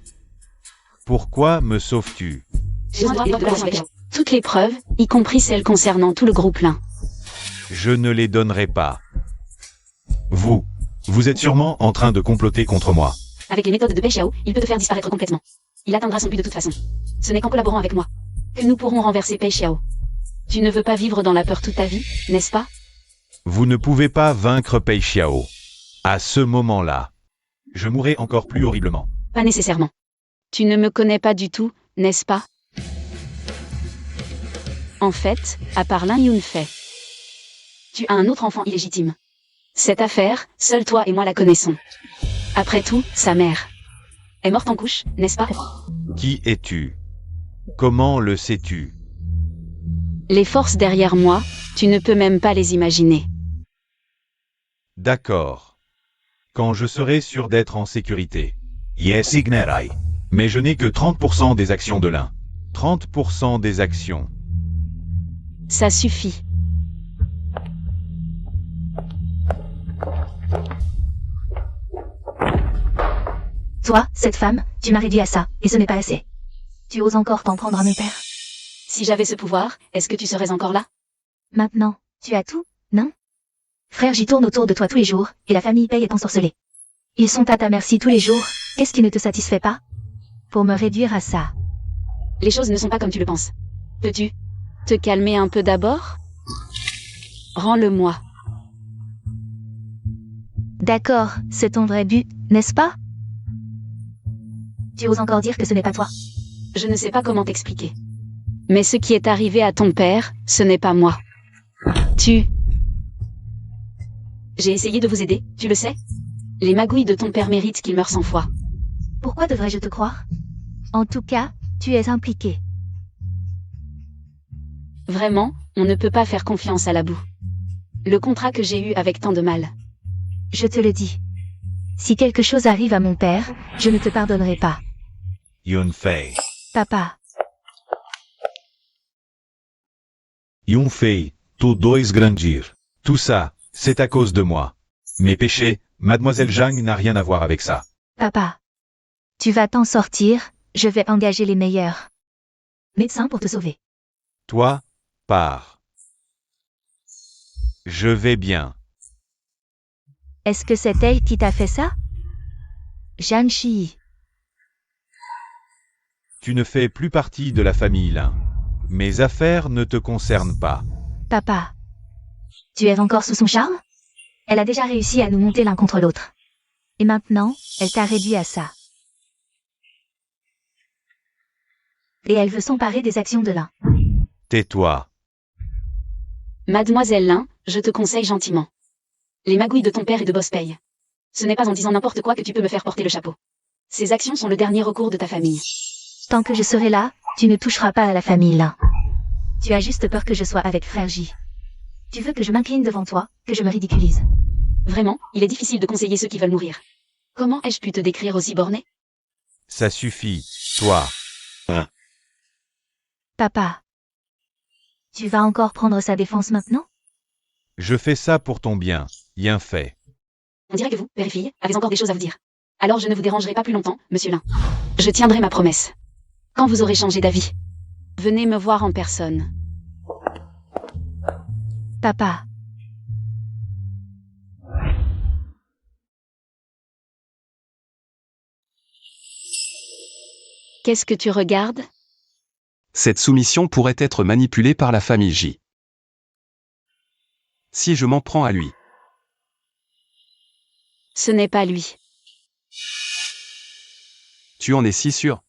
Pourquoi me sauves-tu? J'ai besoin de la avec toutes les preuves, y compris celles concernant tout le groupe Lin. Je ne les donnerai pas. Vous êtes sûrement en train de comploter contre moi. Avec les méthodes de Pei Xiao, il peut te faire disparaître complètement. Il atteindra son but de toute façon. Ce n'est qu'en collaborant avec moi que nous pourrons renverser Pei Xiao. Tu ne veux pas vivre dans la peur toute ta vie, n'est-ce pas? Vous ne pouvez pas vaincre Pei Xiao. À ce moment-là, je mourrai encore plus horriblement. Pas nécessairement. Tu ne me connais pas du tout, n'est-ce pas? En fait, à part Lin Yunfei, tu as un autre enfant illégitime. Cette affaire, seul toi et moi la connaissons. Après tout, sa mère est morte en couche, n'est-ce pas? Qui es-tu? Comment le sais-tu? Les forces derrière moi, tu ne peux même pas les imaginer. D'accord. Quand je serai sûr d'être en sécurité. Yes, ignerai. Mais je n'ai que 30% des actions de l'un. 30% des actions. Ça suffit. Toi, cette femme, tu m'as réduit à ça, et ce n'est pas assez. Tu oses encore t'en prendre à mon père? Si j'avais ce pouvoir, est-ce que tu serais encore là? Maintenant, tu as tout, non? Frère, j'y tourne autour de toi tous les jours, et la famille Pei est ensorcelée. Ils sont à ta merci tous les jours, qu'est-ce qui ne te satisfait pas? Pour me réduire à ça. Les choses ne sont pas comme tu le penses. Peux-tu te calmer un peu d'abord? Rends-le-moi. D'accord, c'est ton vrai but, n'est-ce pas? Tu oses encore dire que ce n'est pas toi? Je ne sais pas comment t'expliquer. Mais ce qui est arrivé à ton père, ce n'est pas moi. J'ai essayé de vous aider, tu le sais? Les magouilles de ton père méritent qu'il meure 100 fois. Pourquoi devrais-je te croire? En tout cas, tu es impliqué. Vraiment, on ne peut pas faire confiance à la boue. Le contrat que j'ai eu avec tant de mal. Je te le dis. Si quelque chose arrive à mon père, je ne te pardonnerai pas. Yunfei. Papa, Yunfei, tu dois grandir. Tout ça, c'est à cause de moi. Mes péchés, mademoiselle Zhang n'a rien à voir avec ça. papa. Tu vas t'en sortir, je vais engager les meilleurs médecins pour te sauver. Toi, pars. Je vais bien. Est-ce que c'est elle qui t'a fait ça? Zhang Shi. Tu ne fais plus partie de la famille Lin. Mes affaires ne te concernent pas. Papa. Tu es encore sous son charme? Elle a déjà réussi à nous monter l'un contre l'autre. Et maintenant, elle t'a réduit à ça. Et elle veut s'emparer des actions de l'un. Tais-toi. Mademoiselle Lin, je te conseille gentiment. Les magouilles de ton père et de Bospey. Ce n'est pas en disant n'importe quoi que tu peux me faire porter le chapeau. Ces actions sont le dernier recours de ta famille. Tant que je serai là, tu ne toucheras pas à la famille là. Tu as juste peur que je sois avec frère J. Tu veux que je m'incline devant toi, que je me ridiculise. Vraiment, il est difficile de conseiller ceux qui veulent mourir. Comment ai-je pu te décrire aussi borné? Ça suffit, toi. Papa. Tu vas encore prendre sa défense maintenant? Je fais ça pour ton bien. Bien fait. On dirait que vous, père et fille, avez encore des choses à vous dire. Alors je ne vous dérangerai pas plus longtemps, monsieur Lin. Je tiendrai ma promesse. Quand vous aurez changé d'avis, venez me voir en personne. Papa. Qu'est-ce que tu regardes? Cette soumission pourrait être manipulée par la famille J. Si je m'en prends à lui. Ce n'est pas lui. Tu en es si sûr?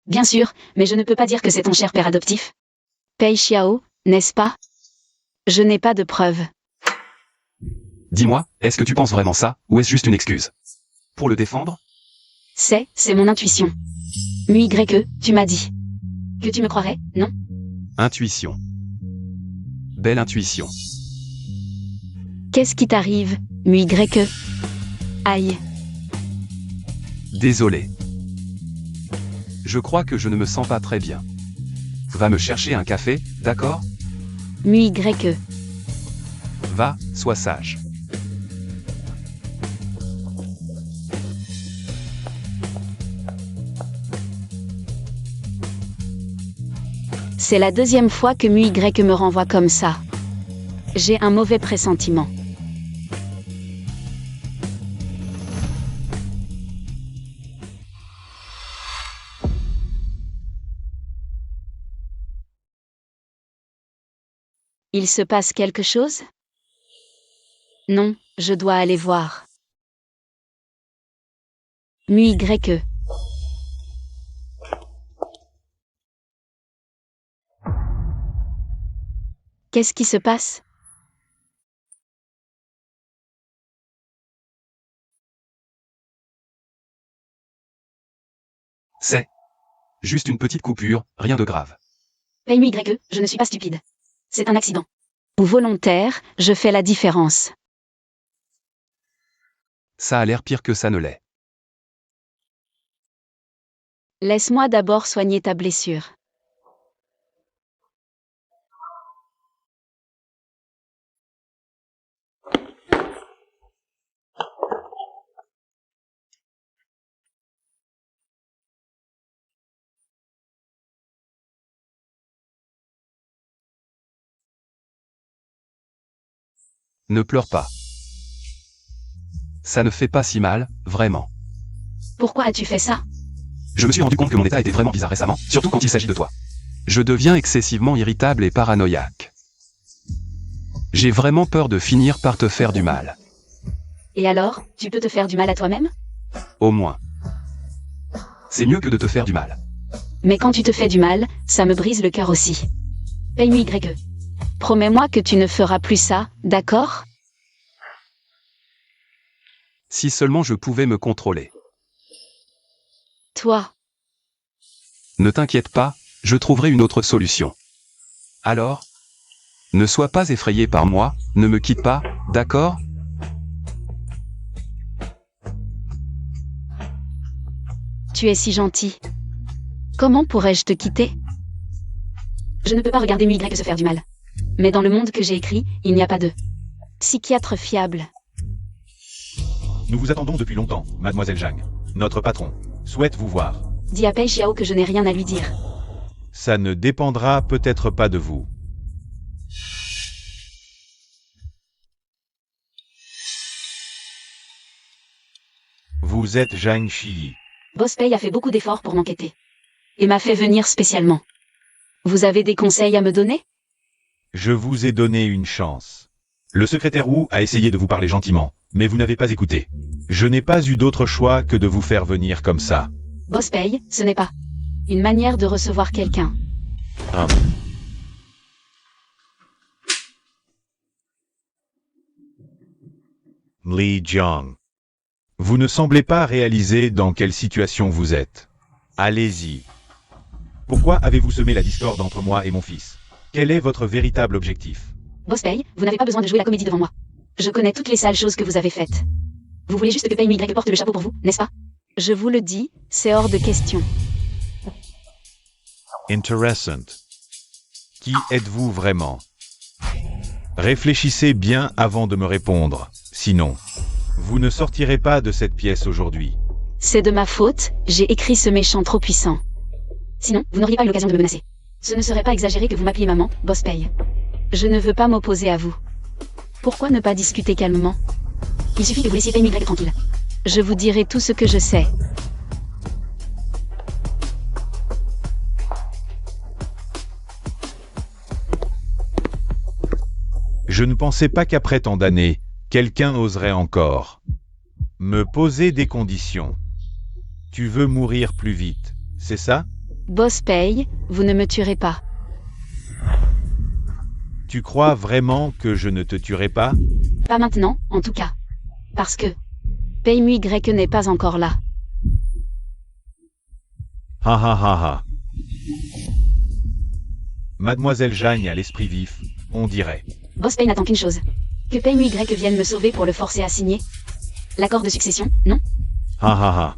Bien sûr, mais je ne peux pas dire que c'est ton cher père adoptif. Pei Xiao, n'est-ce pas? Je n'ai pas de preuves. Dis-moi, est-ce que tu penses vraiment ça, ou est-ce juste une excuse? Pour le défendre? C'est mon intuition. Mu-Y-E, tu m'as dit. Que tu me croirais, non? Intuition. Belle intuition. Qu'est-ce qui t'arrive, Mu-Y-E? Aïe. Désolé. Je crois que je ne me sens pas très bien. Va me chercher un café, d'accord? Mu-Y-E. Va, sois sage. C'est la deuxième fois que Mu-Y me renvoie comme ça. J'ai un mauvais pressentiment. Il se passe quelque chose? Non, je dois aller voir. Mu-Y. Qu'est-ce qui se passe? C'est juste une petite coupure, rien de grave. Pei Mu-Y, je ne suis pas stupide. C'est un accident. Ou volontaire, je fais la différence. Ça a l'air pire que ça ne l'est. Laisse-moi d'abord soigner ta blessure. Ne pleure pas. Ça ne fait pas si mal, vraiment. Pourquoi as-tu fait ça? Je me suis rendu compte que mon état était vraiment bizarre récemment, surtout quand il s'agit de toi. Je deviens excessivement irritable et paranoïaque. J'ai vraiment peur de finir par te faire du mal. Et alors, tu peux te faire du mal à toi-même? Au moins. C'est mieux que de te faire du mal. Mais quand tu te fais du mal, ça me brise le cœur aussi. Pei Mu-Y. Promets-moi que tu ne feras plus ça, d'accord? Si seulement je pouvais me contrôler. Toi. Ne t'inquiète pas, je trouverai une autre solution. Alors? Ne sois pas effrayé par moi, ne me quitte pas, d'accord? Tu es si gentil. Comment pourrais-je te quitter? Je ne peux pas regarder Mu-Y se faire du mal. Mais dans le monde que j'ai écrit, il n'y a pas de psychiatre fiable. Nous vous attendons depuis longtemps, mademoiselle Zhang. Notre patron souhaite vous voir. Dis à Pei Xiao que je n'ai rien à lui dire. Ça ne dépendra peut-être pas de vous. Vous êtes Zhang Shi. Bospey a fait beaucoup d'efforts pour m'enquêter. Et m'a fait venir spécialement. Vous avez des conseils à me donner? Je vous ai donné une chance. Le secrétaire Wu a essayé de vous parler gentiment, mais vous n'avez pas écouté. Je n'ai pas eu d'autre choix que de vous faire venir comme ça. Boss Pei, ce n'est pas une manière de recevoir quelqu'un. Lee Jong. Vous ne semblez pas réaliser dans quelle situation vous êtes. Allez-y. Pourquoi avez-vous semé la discorde entre moi et mon fils? Quel est votre véritable objectif? Boss Pei, vous n'avez pas besoin de jouer la comédie devant moi. Je connais toutes les sales choses que vous avez faites. Vous voulez juste que Pei Y porte le chapeau pour vous, n'est-ce pas? Je vous le dis, c'est hors de question. Interessant. Qui êtes-vous vraiment? Réfléchissez bien avant de me répondre, sinon, vous ne sortirez pas de cette pièce aujourd'hui. C'est de ma faute, j'ai écrit ce méchant trop puissant. Sinon, vous n'auriez pas eu l'occasion de me menacer. Ce ne serait pas exagéré que vous m'appeliez maman, Boss Pei. Je ne veux pas m'opposer à vous. Pourquoi ne pas discuter calmement? Il suffit que vous laissiez Pei Y tranquille. Je vous dirai tout ce que je sais. Je ne pensais pas qu'après tant d'années, quelqu'un oserait encore me poser des conditions. Tu veux mourir plus vite, c'est ça? Boss Pei, vous ne me tuerez pas. Tu crois vraiment que je ne te tuerai pas? Pas maintenant, en tout cas. Parce que Pei Y n'est pas encore là. Ha ha ha ha. Mademoiselle Jagne a l'esprit vif, on dirait. Boss Pei n'attend qu'une chose. Que Pei Y vienne me sauver pour le forcer à signer l'accord de succession, non? Ha ha ha.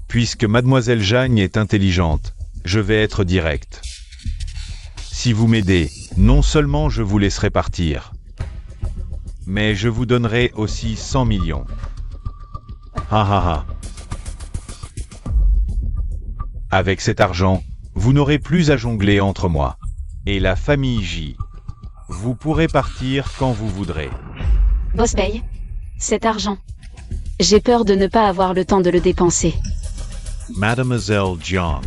Puisque Mademoiselle Jagne est intelligente, je vais être direct. Si vous m'aidez, non seulement je vous laisserai partir, mais je vous donnerai aussi 100 millions. Ha ha ha. Avec cet argent, vous n'aurez plus à jongler entre moi et la famille J. Vous pourrez partir quand vous voudrez. Boss Pei, cet argent. J'ai peur de ne pas avoir le temps de le dépenser. Mademoiselle Jong.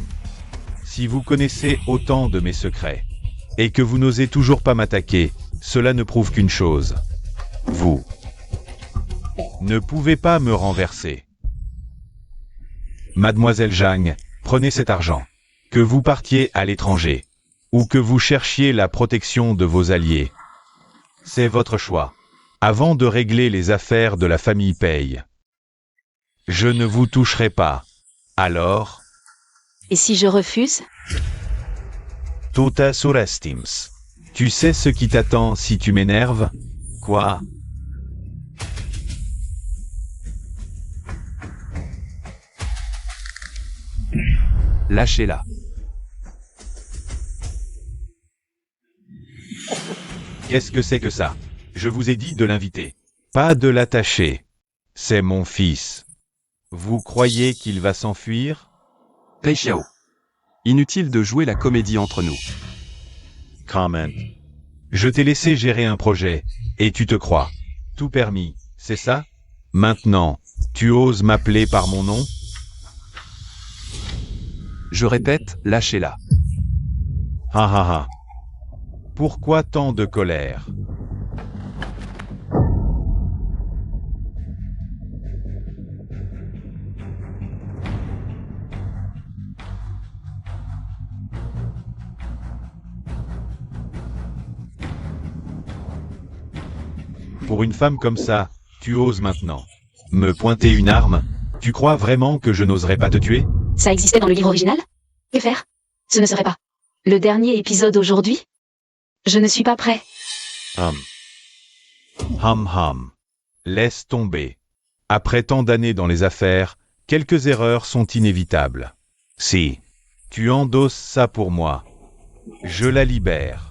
Si vous connaissez autant de mes secrets, et que vous n'osez toujours pas m'attaquer, cela ne prouve qu'une chose. Vous ne pouvez pas me renverser. Mademoiselle Jagne, prenez cet argent. Que vous partiez à l'étranger, ou que vous cherchiez la protection de vos alliés. C'est votre choix. Avant de régler les affaires de la famille Pei. Je ne vous toucherai pas. Alors, Et si je refuse? Tuta surestims. tu sais ce qui t'attend si tu m'énerves? Quoi? Lâchez-la. Qu'est-ce que c'est que ça? Je vous ai dit de l'inviter. Pas de l'attacher. C'est mon fils. Vous croyez qu'il va s'enfuir? Pei Xiao. Inutile de jouer la comédie entre nous. Comment. Je t'ai laissé gérer un projet, et tu te crois tout permis, c'est ça? Maintenant, tu oses m'appeler par mon nom? Je répète, lâchez-la. Ha ha ha. Pourquoi tant de colère? Pour une femme comme ça, tu oses maintenant me pointer une arme? Tu crois vraiment que je n'oserais pas te tuer? Ça existait dans le livre original? Que faire? Ce ne serait pas le dernier épisode aujourd'hui? Je ne suis pas prêt. Hum. Laisse tomber. Après tant d'années dans les affaires, quelques erreurs sont inévitables. Si tu endosses ça pour moi, je la libère.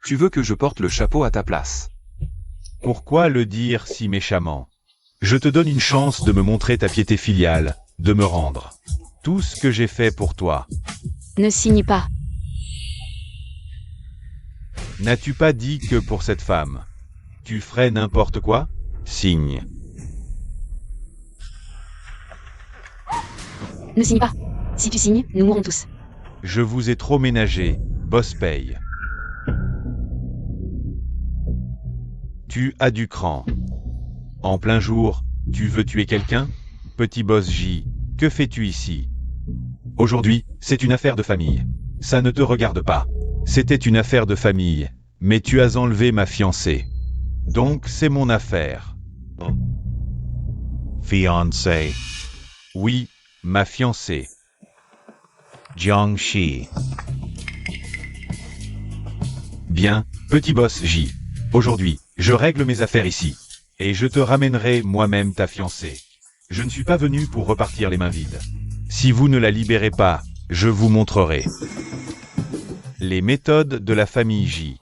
Tu veux que je porte le chapeau à ta place. Pourquoi le dire si méchamment? Je te donne une chance de me montrer ta piété filiale, de me rendre tout ce que j'ai fait pour toi. Ne signe pas. N'as-tu pas dit que pour cette femme, tu ferais n'importe quoi? Signe. Ne signe pas. Si tu signes, nous mourrons tous. Je vous ai trop ménagé, boss paye. Tu as du cran. En plein jour, tu veux tuer quelqu'un? Petit boss J, que fais-tu ici? Aujourd'hui, c'est une affaire de famille. Ça ne te regarde pas. C'était une affaire de famille, mais tu as enlevé ma fiancée. Donc c'est mon affaire. Fiancé. Oui, ma fiancée. Jiangxi. Bien, petit boss J. Aujourd'hui, je règle mes affaires ici. Et je te ramènerai moi-même ta fiancée. Je ne suis pas venu pour repartir les mains vides. Si vous ne la libérez pas, je vous montrerai. Les méthodes de la famille J.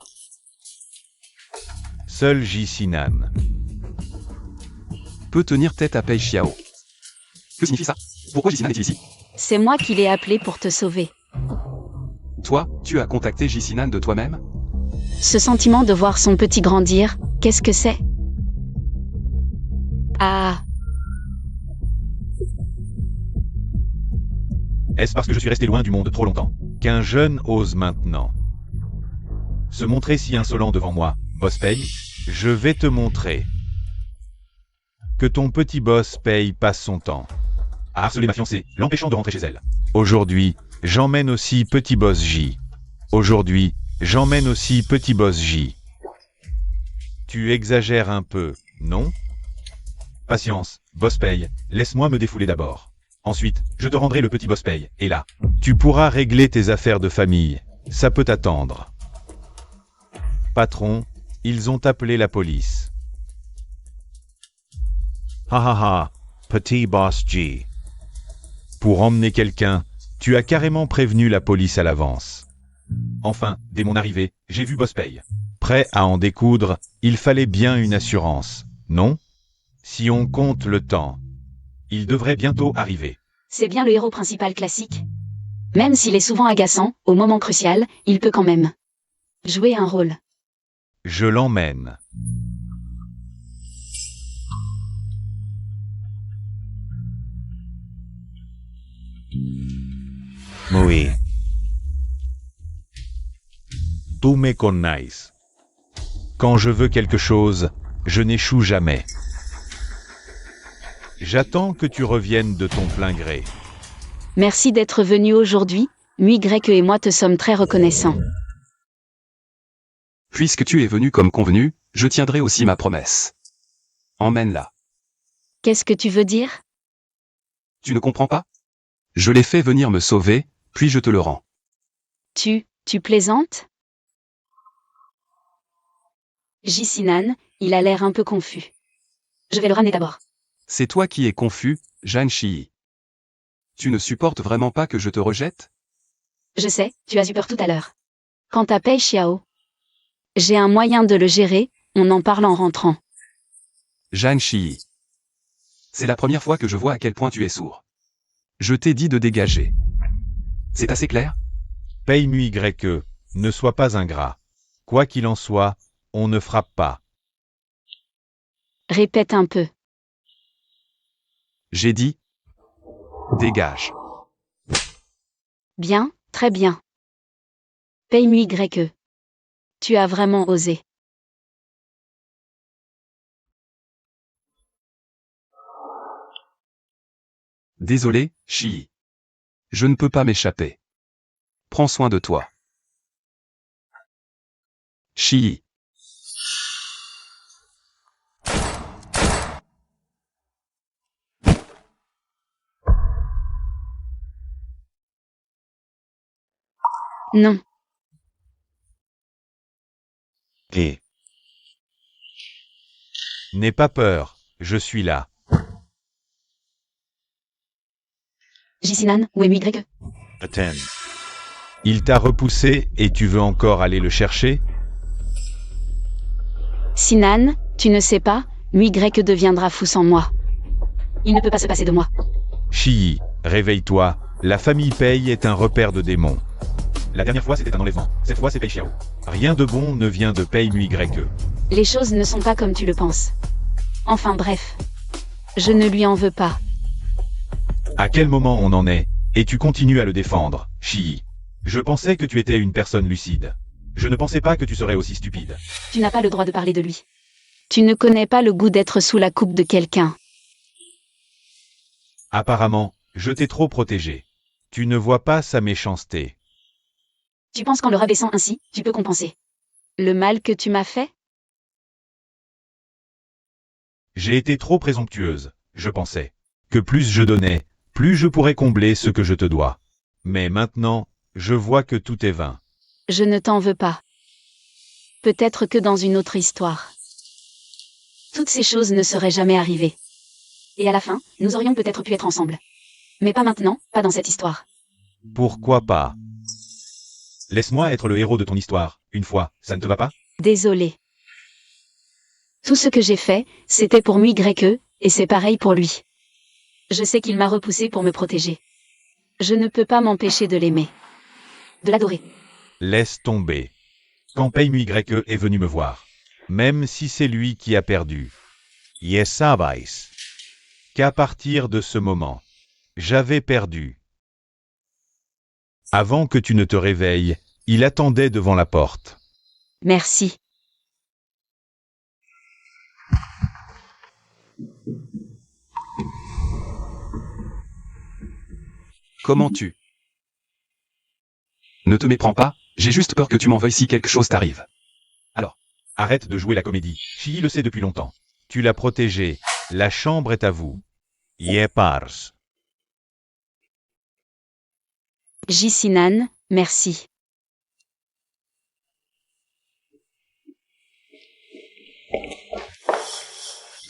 Seul J Sinan. Peut tenir tête à Pei Xiao. Que signifie ça? Pourquoi Jisinan est-il ici? C'est moi qui l'ai appelé pour te sauver. Toi, tu as contacté Jisinan de toi-même? Ce sentiment de voir son petit grandir, qu'est-ce que c'est? Ah, Est-ce parce que je suis resté loin du monde trop longtemps qu'un jeune ose maintenant se montrer si insolent devant moi, boss paye? Je vais te montrer que ton petit boss paye passe son temps à harceler ma fiancée, l'empêchant de rentrer chez elle. Aujourd'hui, j'emmène aussi petit boss J. Aujourd'hui, j'emmène aussi petit boss J. Tu exagères un peu, non? Patience, boss paye, laisse-moi me défouler d'abord. Ensuite, je te rendrai le petit boss paye, et là, tu pourras régler tes affaires de famille. Ça peut attendre. Patron, ils ont appelé la police. Ha ha ha. Petit boss G. Pour emmener quelqu'un, tu as carrément prévenu la police à l'avance. Enfin, dès mon arrivée, j'ai vu boss paye. Prêt à en découdre, il fallait bien une assurance, non? Si on compte le temps, il devrait bientôt arriver. c'est bien le héros principal classique. Même s'il est souvent agaçant, au moment crucial, il peut quand même jouer un rôle. Je l'emmène. Muy. Tu me connais. Quand je veux quelque chose, je n'échoue jamais. J'attends que tu reviennes de ton plein gré. Merci d'être venu aujourd'hui, Mui Grec et moi te sommes très reconnaissants. Puisque tu es venu comme convenu, je tiendrai aussi ma promesse. Emmène-la. Qu'est-ce que tu veux dire? Tu ne comprends pas? Je l'ai fait venir me sauver, puis je te le rends. Tu plaisantes? Jisinan, il a l'air un peu confus. Je vais le ramener d'abord. C'est toi qui es confus, Jeanne Shi. Tu ne supportes vraiment pas que je te rejette? Je sais, tu as eu peur tout à l'heure. Quant à Pei Xiao, j'ai un moyen de le gérer, on en parle en rentrant. Jeanne Shi. C'est la première fois que je vois à quel point tu es sourd. Je t'ai dit de dégager. C'est assez clair? Paye-moi grec, ne sois pas ingrat. Quoi qu'il en soit, on ne frappe pas. Répète un peu. J'ai dit. Dégage. Bien, très bien. Paye-moi grec. Tu as vraiment osé. Désolé, Shi. Je ne peux pas m'échapper. Prends soin de toi. Shi. Non, Et. N'aie pas peur, je suis là. Jisinan, où est Mui Grec? Attend. Il t'a repoussé et tu veux encore aller le chercher? Sinan, tu ne sais pas, Mui Grec deviendra fou sans moi. Il ne peut pas se passer de moi. Chi, réveille-toi, la famille Pei est un repère de démons. La dernière fois c'était un enlèvement, cette fois c'est Pei Xiao. Rien de bon ne vient de Pei Mui grec. Les choses ne sont pas comme tu le penses. Enfin bref. Je ne lui en veux pas. À quel moment on en est, et tu continues à le défendre, Chi. Je pensais que tu étais une personne lucide. Je ne pensais pas que tu serais aussi stupide. Tu n'as pas le droit de parler de lui. Tu ne connais pas le goût d'être sous la coupe de quelqu'un. Apparemment, je t'ai trop protégé. Tu ne vois pas sa méchanceté. Tu penses qu'en le rabaissant ainsi, tu peux compenser le mal que tu m'as fait? J'ai été trop présomptueuse, je pensais. Que plus je donnais, plus je pourrais combler ce que je te dois. Mais maintenant, je vois que tout est vain. Je ne t'en veux pas. Peut-être que dans une autre histoire. Toutes ces choses ne seraient jamais arrivées. Et à la fin, nous aurions peut-être pu être ensemble. Mais pas maintenant, pas dans cette histoire. Pourquoi pas? Laisse-moi être le héros de ton histoire, une fois, ça ne te va pas? Désolée. Tout ce que j'ai fait, c'était pour MYE, et c'est pareil pour lui. Je sais qu'il m'a repoussé pour me protéger. Je ne peux pas m'empêcher de l'aimer. De l'adorer. Laisse tomber. Quand PayMY est venu me voir. Même si c'est lui qui a perdu. Yes sabais. Qu'à partir de ce moment, j'avais perdu. Avant que tu ne te réveilles, il attendait devant la porte. Merci. Comment tu... Ne te méprends pas, j'ai juste peur que tu m'en veuilles si quelque chose t'arrive. Arrête de jouer la comédie. Chi le sait depuis longtemps. Tu l'as protégé. La chambre est à vous. Ye pars. Jisinan, merci.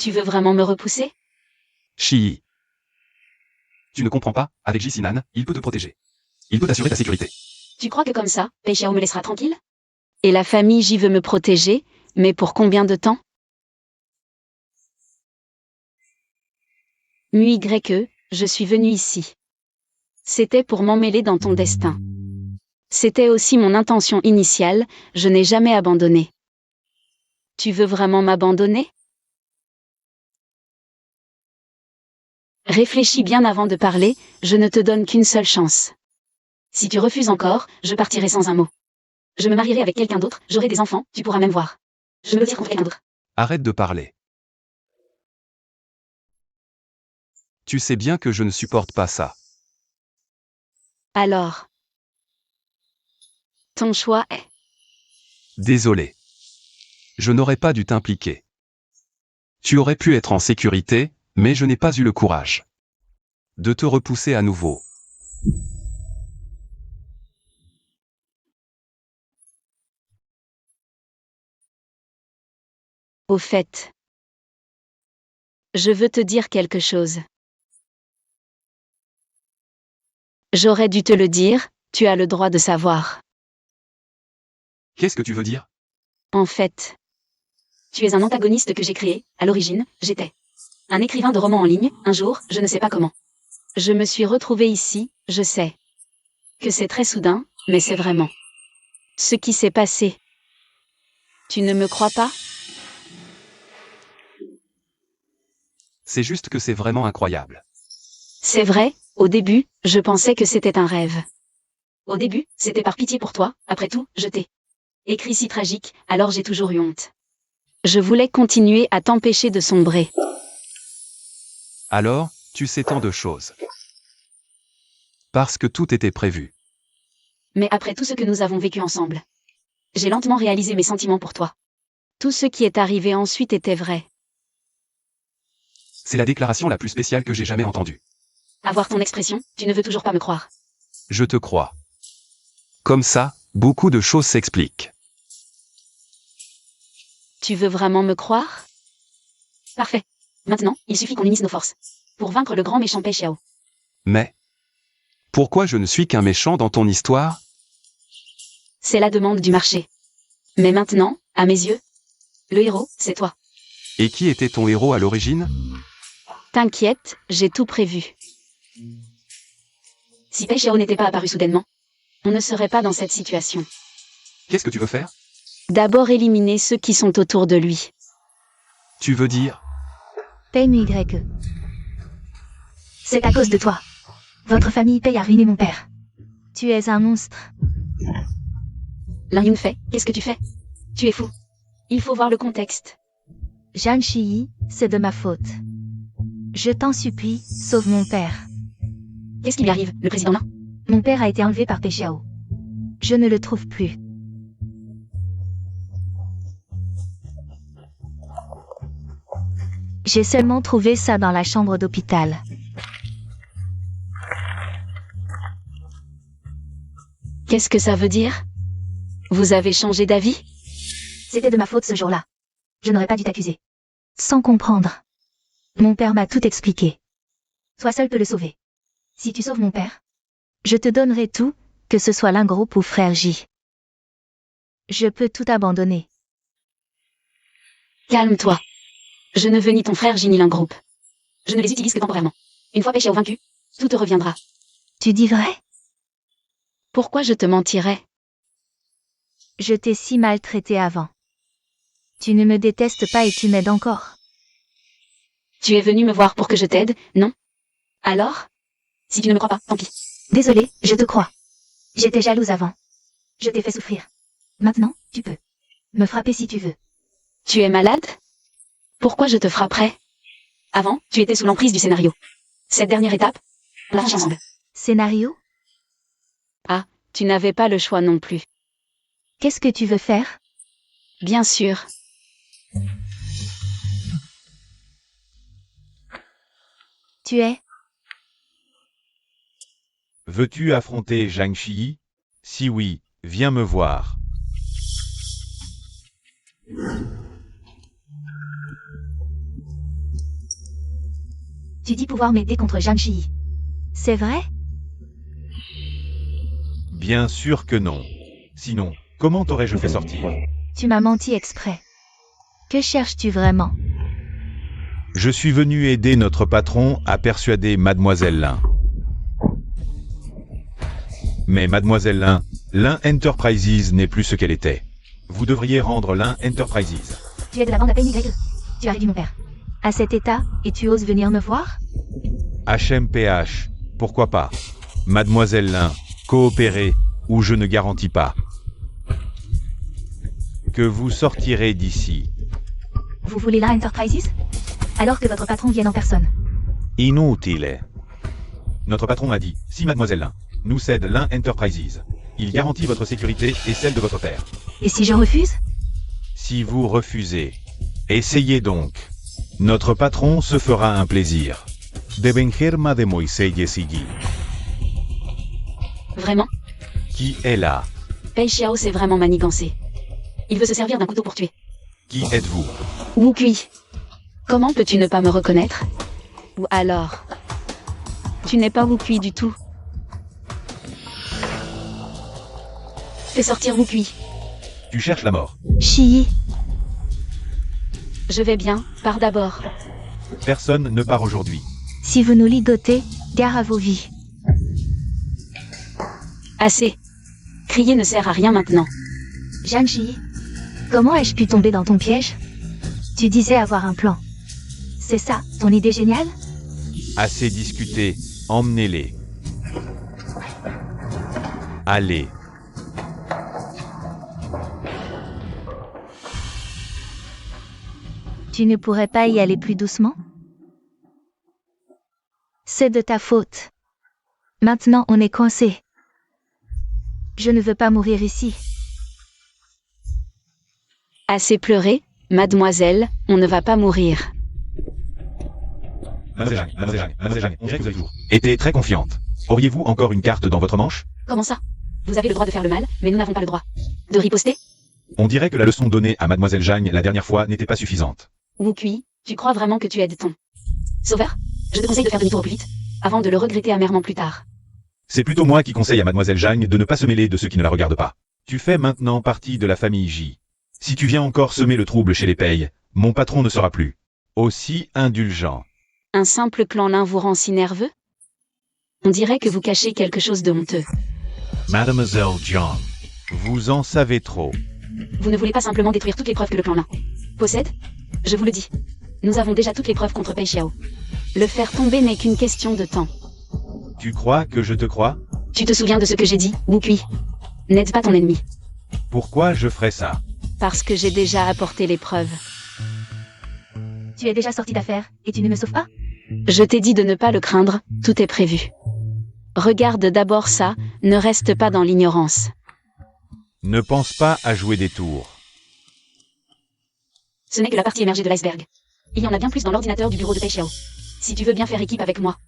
Tu veux vraiment me repousser? Shi. Tu ne comprends pas, avec Jisinan, il peut te protéger. Il peut assurer ta sécurité. Tu crois que comme ça, Pei Xiao me laissera tranquille? Et la famille J veut me protéger, mais pour combien de temps? MYE, je suis venu ici. C'était pour m'emmêler dans ton destin. C'était aussi mon intention initiale, je n'ai jamais abandonné. Tu veux vraiment m'abandonner? Réfléchis bien avant de parler, je ne te donne qu'une seule chance. Si tu refuses encore, je partirai sans un mot. Je me marierai avec quelqu'un d'autre, j'aurai des enfants, tu pourras même voir. Je me le dire contre quelqu'un d'autre. Arrête de parler. Tu sais bien que je ne supporte pas ça. Alors, ton choix est... Désolé. Je n'aurais pas dû t'impliquer. Tu aurais pu être en sécurité, mais je n'ai pas eu le courage de te repousser à nouveau. Au fait, je veux te dire quelque chose. J'aurais dû te le dire, tu as le droit de savoir. Qu'est-ce que tu veux dire? En fait, tu es un antagoniste que j'ai créé, à l'origine, j'étais un écrivain de romans en ligne, un jour, je ne sais pas comment. Je me suis retrouvée ici, je sais que c'est très soudain, mais c'est vraiment ce qui s'est passé. Tu ne me crois pas? C'est juste que c'est vraiment incroyable. C'est vrai, au début, je pensais que c'était un rêve. Au début, c'était par pitié pour toi, après tout, je t'ai écrit si tragique, alors j'ai toujours eu honte. Je voulais continuer à t'empêcher de sombrer. Alors, tu sais tant de choses. Parce que tout était prévu. Mais après tout ce que nous avons vécu ensemble, j'ai lentement réalisé mes sentiments pour toi. Tout ce qui est arrivé ensuite était vrai. C'est la déclaration la plus spéciale que j'ai jamais entendue. À voir ton expression, tu ne veux toujours pas me croire. Je te crois. Comme ça, beaucoup de choses s'expliquent. Tu veux vraiment me croire? Parfait. Maintenant, il suffit qu'on unisse nos forces pour vaincre le grand méchant Pei Xiao. Mais pourquoi je ne suis qu'un méchant dans ton histoire? C'est la demande du marché. Mais maintenant, à mes yeux, le héros, c'est toi. Et qui était ton héros à l'origine? T'inquiète, j'ai tout prévu. Si Pei Xiao n'était pas apparu soudainement, on ne serait pas dans cette situation. Qu'est-ce que tu veux faire? D'abord éliminer ceux qui sont autour de lui. Tu veux dire? PayMYE. C'est à cause de toi. Votre famille Pei a ruiné mon père. Tu es un monstre. Lin Yunfei, qu'est-ce que tu fais? Tu es fou. Il faut voir le contexte. Zhang Shiyi, c'est de ma faute. Je t'en supplie, sauve mon père. Qu'est-ce qui lui arrive, le président Lin? Mon père a été enlevé par Pei Xiao. Je ne le trouve plus. J'ai seulement trouvé ça dans la chambre d'hôpital. Qu'est-ce que ça veut dire? Vous avez changé d'avis? C'était de ma faute ce jour-là. Je n'aurais pas dû t'accuser. Sans comprendre. Mon père m'a tout expliqué. Toi seul peux le sauver. Si tu sauves mon père, je te donnerai tout, que ce soit Lin Group ou Frère J. Je peux tout abandonner. Calme-toi. Je ne veux ni ton frère J ni Lin Group. Je ne les utilise que temporairement. Une fois Pei Xiao vaincu, tout te reviendra. Tu dis vrai? Pourquoi je te mentirais? Je t'ai si maltraité avant. Tu ne me détestes pas et tu m'aides encore. Tu es venu me voir pour que je t'aide, non? Alors? Si tu ne me crois pas, tant pis. Désolée, je te crois. J'étais jalouse avant. Je t'ai fait souffrir. Maintenant, tu peux me frapper si tu veux. Tu es malade? Pourquoi je te frapperais? Avant, tu étais sous l'emprise du scénario. Cette dernière étape, on la franchit ensemble. Scénario? Ah, tu n'avais pas le choix non plus. Qu'est-ce que tu veux faire? Bien sûr. Tu es? Veux-tu affronter Zhang Shiyi? Si oui, viens me voir. Tu dis pouvoir m'aider contre Zhang Shiyi. C'est vrai? Bien sûr que non. Sinon, comment t'aurais-je fait sortir? Tu m'as menti exprès. Que cherches-tu vraiment? Je suis venu aider notre patron à persuader Mademoiselle Lin. Mais Mademoiselle Lin, Lin Enterprises n'est plus ce qu'elle était. Vous devriez rendre Lin Enterprises. Tu es de la bande à PY. Tu as réduit mon père. À cet état, et tu oses venir me voir? HMPH, pourquoi pas? Mademoiselle Lin, coopérez, ou je ne garantis pas que vous sortirez d'ici. Vous voulez la Enterprises? Alors que votre patron vienne en personne. Inutile. Notre patron m'a dit, si Mademoiselle Lin nous cède Lin Enterprises, il garantit votre sécurité et celle de votre père. Et si je refuse? Si vous refusez, essayez donc. Notre patron se fera un plaisir. De vengerma de Moisés Yesigi. Vraiment? Qui est là? Pei Xiao s'est vraiment manigancé. Il veut se servir d'un couteau pour tuer. Qui êtes-vous? Wu Kui. Comment peux-tu ne pas me reconnaître? Ou alors? Tu n'es pas Wu Kui du tout. Fais sortir Wu Kui. Tu cherches la mort. Shiyi. Je vais bien, pars d'abord. Personne ne part aujourd'hui. Si vous nous ligotez, gare à vos vies. Assez. Crier ne sert à rien maintenant. Zhang Shiyi. Comment ai-je pu tomber dans ton piège? Tu disais avoir un plan. C'est ça, ton idée géniale? Assez discuté, emmenez-les. Allez. Tu ne pourrais pas y aller plus doucement? C'est de ta faute. Maintenant on est coincé. Je ne veux pas mourir ici. Assez pleuré, mademoiselle, on ne va pas mourir. Mademoiselle Zhang, on dirait que vous avez toujours été très confiante. Auriez-vous encore une carte dans votre manche? Comment ça? Vous avez le droit de faire le mal, mais nous n'avons pas le droit. De riposter? On dirait que la leçon donnée à Mademoiselle Zhang la dernière fois n'était pas suffisante. Wu Kui, tu crois vraiment que tu aides ton sauveur? Je te conseille de faire demi-tour au plus vite, avant de le regretter amèrement plus tard. C'est plutôt moi qui conseille à Mademoiselle Zhang de ne pas se mêler de ceux qui ne la regardent pas. Tu fais maintenant partie de la famille J. Si tu viens encore semer le trouble chez les Pei, mon patron ne sera plus aussi indulgent. Un simple clan Lin vous rend si nerveux? On dirait que vous cachez quelque chose de honteux. Mademoiselle John. Vous en savez trop. Vous ne voulez pas simplement détruire toutes les preuves que le clan Lin possède? Je vous le dis. Nous avons déjà toutes les preuves contre Pei Xiao. Le faire tomber n'est qu'une question de temps. Tu crois que je te crois? Tu te souviens de ce que j'ai dit, Wu Kui? n'aide pas ton ennemi. Pourquoi je ferais ça? Parce que j'ai déjà apporté les preuves. Tu es déjà sorti d'affaire et tu ne me sauves pas? Je t'ai dit de ne pas le craindre, tout est prévu. Regarde d'abord ça, ne reste pas dans l'ignorance. Ne pense pas à jouer des tours. Ce n'est que la partie émergée de l'iceberg. Il y en a bien plus dans l'ordinateur du bureau de Pei Xiao. Si tu veux bien faire équipe avec moi.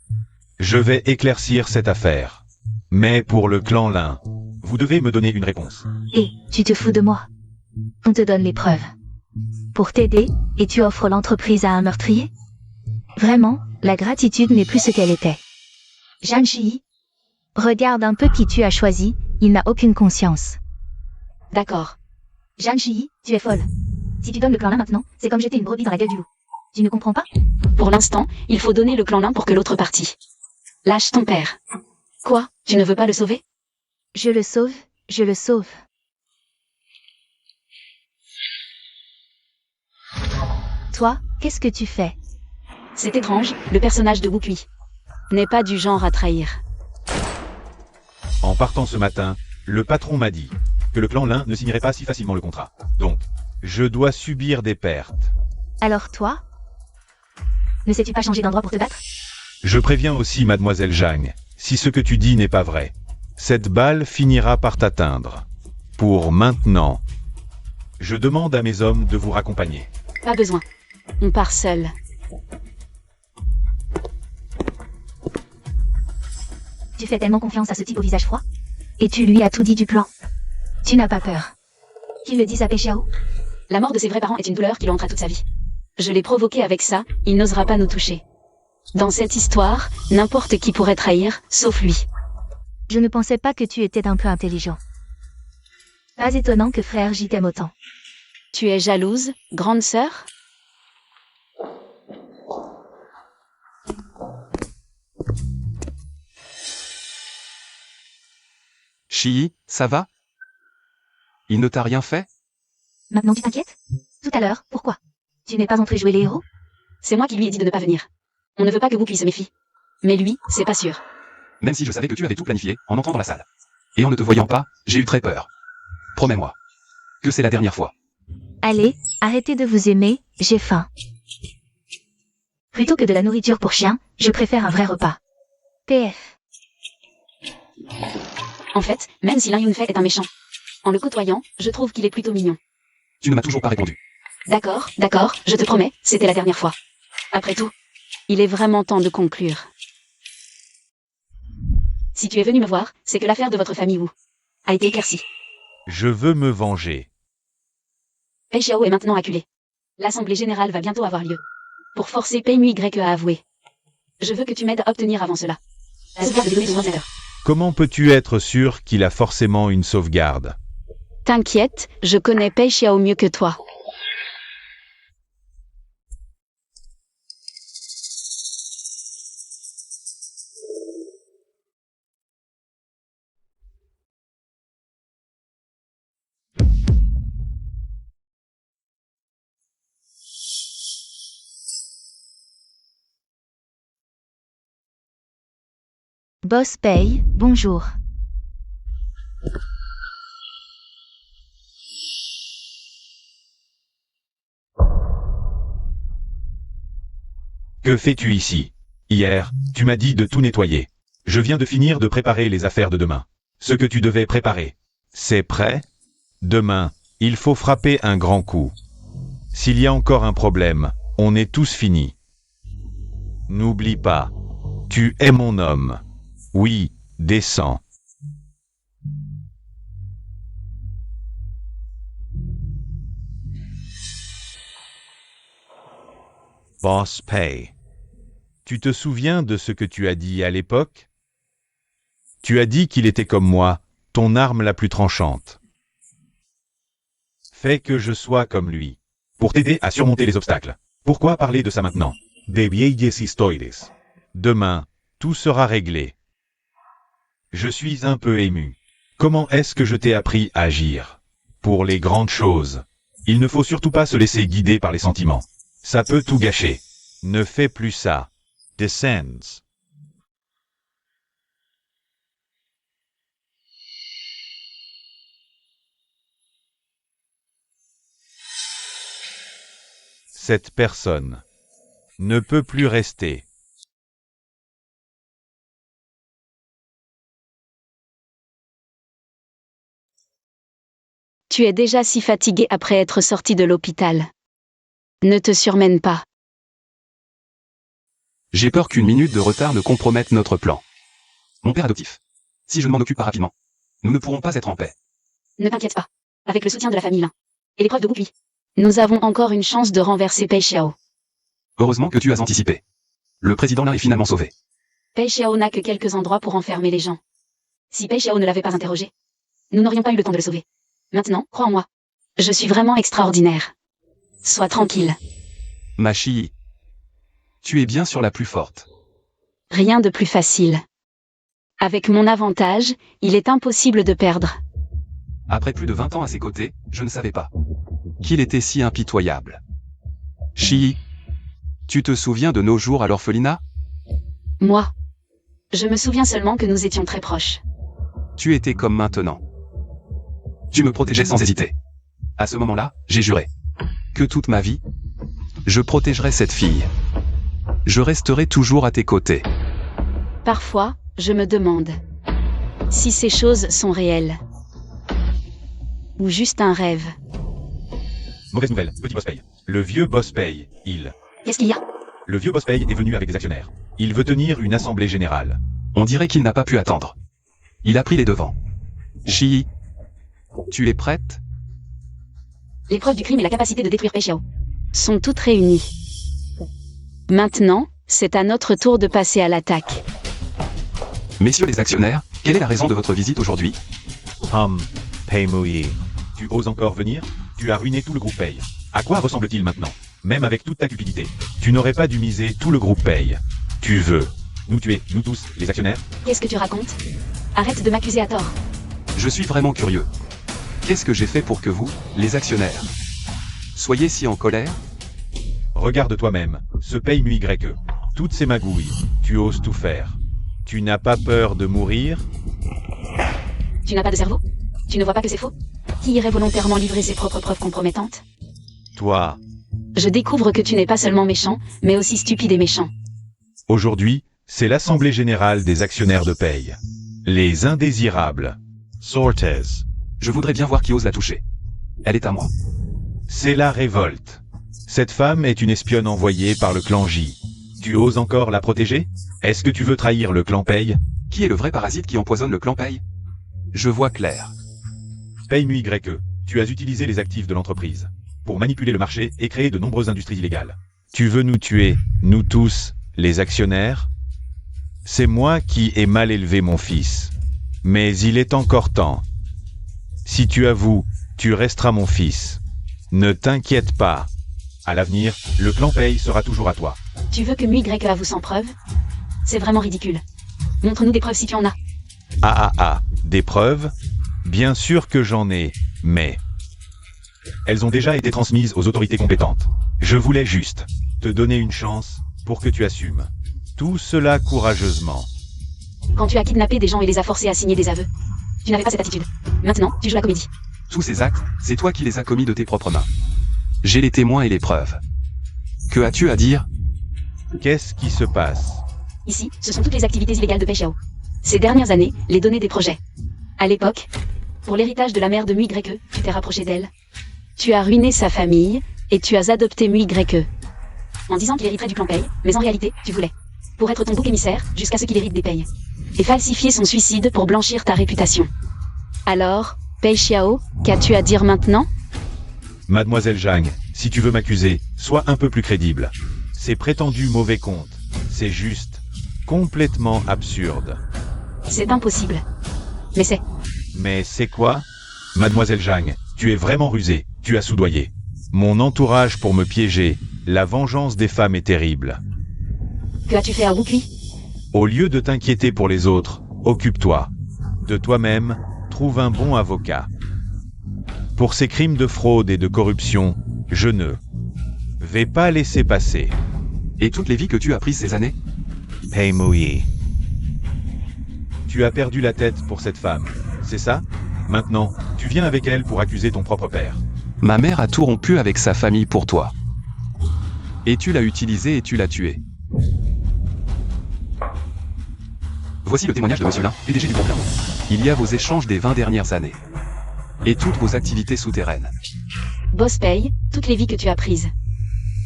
Je vais éclaircir cette affaire. Mais pour le clan Lin, vous devez me donner une réponse. Et tu te fous de moi? On te donne les preuves. Pour t'aider, et tu offres l'entreprise à un meurtrier? Vraiment, la gratitude n'est plus ce qu'elle était. Zhang Shi, regarde un peu qui tu as choisi, il n'a aucune conscience. D'accord. Zhang Shi, tu es folle. Si tu donnes le clan Lin maintenant, c'est comme jeter une brebis dans la gueule du loup. Tu ne comprends pas? Pour l'instant, il faut donner le clan Lin pour que l'autre partie. Lâche ton père. Quoi? Tu ne veux pas le sauver? Je le sauve, je le sauve. Toi, qu'est-ce que tu fais? C'est étrange, le personnage de Wukui n'est pas du genre à trahir. En partant ce matin, le patron m'a dit que le clan Lin ne signerait pas si facilement le contrat. Donc, je dois subir des pertes. Alors toi? Ne sais-tu pas changer d'endroit pour te battre? Je préviens aussi mademoiselle Zhang, si ce que tu dis n'est pas vrai, cette balle finira par t'atteindre. Pour maintenant, je demande à mes hommes de vous raccompagner. Pas besoin. On part seul. Tu fais tellement confiance à ce type au visage froid? Et tu lui as tout dit du plan. Tu n'as pas peur. Qu'il le dise à Pei Xiao? La mort de ses vrais parents est une douleur qui le hantera toute sa vie. Je l'ai provoqué avec ça, il n'osera pas nous toucher. Dans cette histoire, n'importe qui pourrait trahir, sauf lui. Je ne pensais pas que tu étais un peu intelligent. Pas étonnant que frère J t'aime autant. Tu es jalouse, grande sœur? Shi, ça va? Il ne t'a rien fait? Maintenant tu t'inquiètes? Tout à l'heure, pourquoi? Tu n'es pas entré jouer les héros? C'est moi qui lui ai dit de ne pas venir. On ne veut pas que Wukui se méfie. Mais lui, c'est pas sûr. Même si je savais que tu avais tout planifié en entrant dans la salle. Et en ne te voyant pas, j'ai eu très peur. Promets-moi que c'est la dernière fois. Allez, arrêtez de vous aimer, j'ai faim. Plutôt que de la nourriture pour chien, je préfère un vrai repas. PF. En fait, même si Lin Yunfei est un méchant, en le côtoyant, je trouve qu'il est plutôt mignon. Tu ne m'as toujours pas répondu. D'accord, je te promets, c'était la dernière fois. Après tout, il est vraiment temps de conclure. Si tu es venu me voir, c'est que l'affaire de votre famille Wu a été éclaircie. Je veux me venger. Pei Xiao est maintenant acculé. L'assemblée générale va bientôt avoir lieu. Pour forcer Pei Mui Y à avouer. Je veux que tu m'aides à obtenir avant cela la sauvegarde des données de son ordinateur. Comment peux-tu être sûr qu'il a forcément une sauvegarde? T'inquiète, je connais Pei Xiao mieux que toi. Boss Pei, bonjour. Que fais-tu ici? Hier, tu m'as dit de tout nettoyer. Je viens de finir de préparer les affaires de demain. Ce que tu devais préparer. C'est prêt? Demain, il faut frapper un grand coup. S'il y a encore un problème, on est tous finis. N'oublie pas. Tu es mon homme. Oui, descends. Boss Pei. Tu te souviens de ce que tu as dit à l'époque? Tu as dit qu'il était comme moi, ton arme la plus tranchante. Fais que je sois comme lui, pour t'aider à surmonter les obstacles. Pourquoi parler de ça maintenant? De vieilles histoires. Demain, tout sera réglé. Je suis un peu ému. Comment est-ce que je t'ai appris à agir? Pour les grandes choses. Il ne faut surtout pas se laisser guider par les sentiments. Ça peut tout gâcher. Ne fais plus ça. Descends. Cette personne ne peut plus rester. Tu es déjà si fatigué après être sorti de l'hôpital. Ne te surmène pas. J'ai peur qu'une minute de retard ne compromette notre plan. Mon père adoptif. Si je ne m'en occupe pas rapidement, nous ne pourrons pas être en paix. Ne t'inquiète pas. Avec le soutien de la famille Lin et l'épreuve de Goupli, nous avons encore une chance de renverser Pei Xiao. Heureusement que tu as anticipé. Le président Lin est finalement sauvé. Pei Xiao n'a que quelques endroits pour enfermer les gens. Si Pei Xiao ne l'avait pas interrogé, nous n'aurions pas eu le temps de le sauver. Maintenant, crois en moi. Je suis vraiment extraordinaire. Sois tranquille. Ma Chii. Tu es bien sûr la plus forte. Rien de plus facile. Avec mon avantage, il est impossible de perdre. Après plus de 20 ans à ses côtés, je ne savais pas qu'il était si impitoyable. Chii. Tu te souviens de nos jours à l'orphelinat? Moi. Je me souviens seulement que nous étions très proches. Tu étais comme maintenant. Tu me protégeais sans hésiter. À ce moment-là, j'ai juré que toute ma vie, je protégerai cette fille. Je resterai toujours à tes côtés. Parfois, je me demande si ces choses sont réelles. Ou juste un rêve. Mauvaise nouvelle, petit boss paye. Le vieux boss paye, Qu'est-ce qu'il y a? Le vieux boss paye est venu avec des actionnaires. Il veut tenir une assemblée générale. On dirait qu'il n'a pas pu attendre. Il a pris les devants. Chii. Tu es prête? L'épreuve du crime et la capacité de détruire Pei Xiao sont toutes réunies. Maintenant, c'est à notre tour de passer à l'attaque. Messieurs les actionnaires, quelle est la raison de votre visite aujourd'hui? Pei Mui. Tu oses encore venir? Tu as ruiné tout le groupe paye. À quoi ressemble-t-il maintenant? Même avec toute ta cupidité. Tu n'aurais pas dû miser tout le groupe paye. Tu veux nous tuer, nous tous, les actionnaires? Qu'est-ce que tu racontes? Arrête de m'accuser à tort. Je suis vraiment curieux. Qu'est-ce que j'ai fait pour que vous, les actionnaires, soyez si en colère? Regarde toi-même, ce paye mu YE. Toutes ces magouilles, tu oses tout faire. Tu n'as pas peur de mourir? Tu n'as pas de cerveau? Tu ne vois pas que c'est faux? Qui irait volontairement livrer ses propres preuves compromettantes? Toi, Je découvre que tu n'es pas seulement méchant, mais aussi stupide et méchant. aujourd'hui, c'est l'Assemblée Générale des actionnaires de paye. Les indésirables. Sortes. Je voudrais bien voir qui ose la toucher. Elle est à moi. C'est la révolte. Cette femme est une espionne envoyée par le clan J. Tu oses encore la protéger? Est-ce que tu veux trahir le clan Paye? Qui est le vrai parasite qui empoisonne le clan Paye? Je vois clair. Paye mu YE, tu as utilisé les actifs de l'entreprise pour manipuler le marché et créer de nombreuses industries illégales. Tu veux nous tuer, nous tous, les actionnaires? C'est moi qui ai mal élevé mon fils. Mais il est encore temps. Si tu avoues, tu resteras mon fils. Ne t'inquiète pas. À l'avenir, le clan Paye sera toujours à toi. Tu veux que Mui YE avoue sans preuve? C'est vraiment ridicule. Montre-nous des preuves si tu en as. Des preuves? Bien sûr que j'en ai, mais... elles ont déjà été transmises aux autorités compétentes. Je voulais juste te donner une chance pour que tu assumes. Tout cela courageusement. Quand tu as kidnappé des gens et les as forcés à signer des aveux, tu n'avais pas cette attitude. Maintenant, tu joues la comédie. Tous ces actes, c'est toi qui les as commis de tes propres mains. J'ai les témoins et les preuves. Que as-tu à dire? Qu'est-ce qui se passe? Ici, ce sont toutes les activités illégales de Pei Xiao. Ces dernières années, les données des projets. À l'époque, pour l'héritage de la mère de Mui YE, tu t'es rapproché d'elle. Tu as ruiné sa famille, et tu as adopté Mui YE. En disant qu'il hériterait du clan Paye, mais en réalité, tu voulais. Pour être ton bouc émissaire, jusqu'à ce qu'il hérite des Paye. Et falsifier son suicide pour blanchir ta réputation. Alors, Pei Xiao, qu'as-tu à dire maintenant? Mademoiselle Zhang, si tu veux m'accuser, sois un peu plus crédible. Ces prétendus mauvais comptes, c'est juste complètement absurde. C'est impossible. Mais c'est... Mais c'est quoi? Mademoiselle Zhang, tu es vraiment rusée, tu as soudoyé mon entourage pour me piéger. La vengeance des femmes est terrible. Que as-tu fait à Wukui? Au lieu de t'inquiéter pour les autres, occupe-toi de toi-même, trouve un bon avocat. Pour ces crimes de fraude et de corruption, je ne vais pas laisser passer. Et toutes les vies que tu as prises ces années? Pei Mui. Tu as perdu la tête pour cette femme, c'est ça? Maintenant, tu viens avec elle pour accuser ton propre père. Ma mère a tout rompu avec sa famille pour toi. Et tu l'as utilisé et tu l'as tué. Voici le témoignage de Monsieur Lin, PDG du groupe Lin. Il y a vos échanges des 20 dernières années. Et toutes vos activités souterraines. Boss Pei, toutes les vies que tu as prises.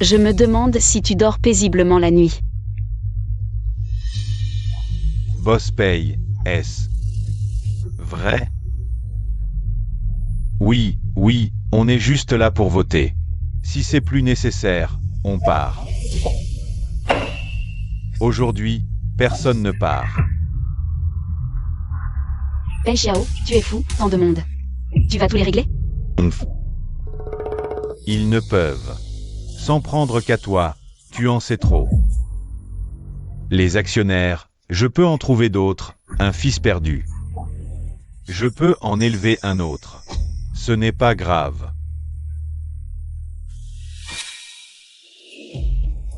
Je me demande si tu dors paisiblement la nuit. Boss Pei, est-ce vrai? Oui, oui, on est juste là pour voter. Si c'est plus nécessaire, on part. Aujourd'hui, personne ne part. Pei Xiao, tu es fou, tant de monde. Tu vas tous les régler? Ils ne peuvent. S'en prendre qu'à toi, tu en sais trop. Les actionnaires, je peux en trouver d'autres, un fils perdu. Je peux en élever un autre. Ce n'est pas grave.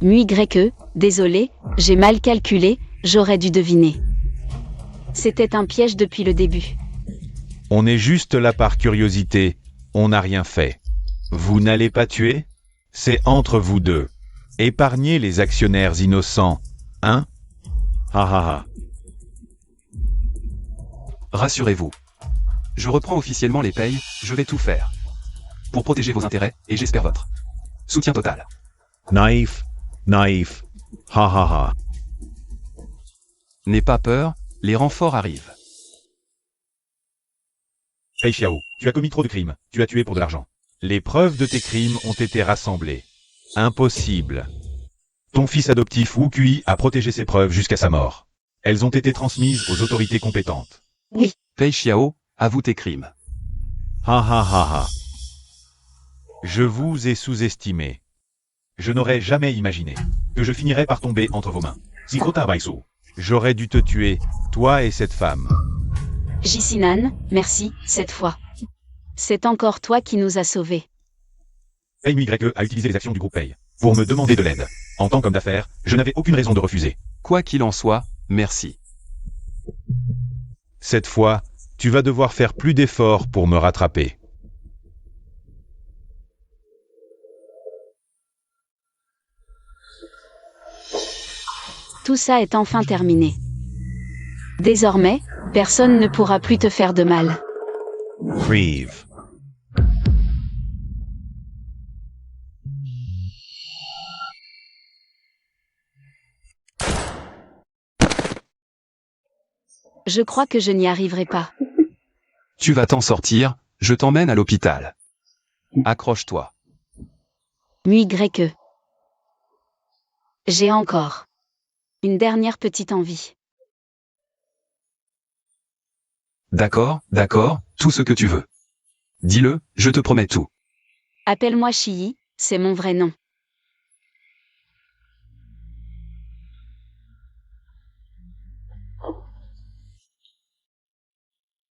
Mui Greke, désolé, j'ai mal calculé, j'aurais dû deviner. C'était un piège depuis le début. On est juste là par curiosité, on n'a rien fait. Vous n'allez pas tuer? C'est entre vous deux. Épargnez les actionnaires innocents, hein? Ha ha ha. Rassurez-vous. Je reprends officiellement les payes, je vais tout faire. Pour protéger vos intérêts, et j'espère votre soutien total. Naïf. Naïf. Ha ha ha. N'aie pas peur, les renforts arrivent. Pei Xiao, tu as commis trop de crimes, tu as tué pour de l'argent. Les preuves de tes crimes ont été rassemblées. Impossible. Ton fils adoptif Wu Kui a protégé ses preuves jusqu'à sa mort. Elles ont été transmises aux autorités compétentes. Pei Xiao, avoue tes crimes. Ha ha ha ha. Je vous ai sous-estimé. Je n'aurais jamais imaginé que je finirais par tomber entre vos mains. Sikota Baisu. J'aurais dû te tuer, toi et cette femme. Jisinan, merci, cette fois. C'est encore toi qui nous as sauvés. Pei Greke a utilisé les actions du groupe Pei pour me demander de l'aide. En tant qu'homme d'affaires, je n'avais aucune raison de refuser. Quoi qu'il en soit, merci. Cette fois, tu vas devoir faire plus d'efforts pour me rattraper. Tout ça est enfin terminé. Désormais, personne ne pourra plus te faire de mal. Creve. Je crois que je n'y arriverai pas. Tu vas t'en sortir, je t'emmène à l'hôpital. Accroche-toi. Mui Greke. J'ai encore une dernière petite envie. D'accord, d'accord, tout ce que tu veux. Dis-le, je te promets tout. Appelle-moi Chiyi, c'est mon vrai nom.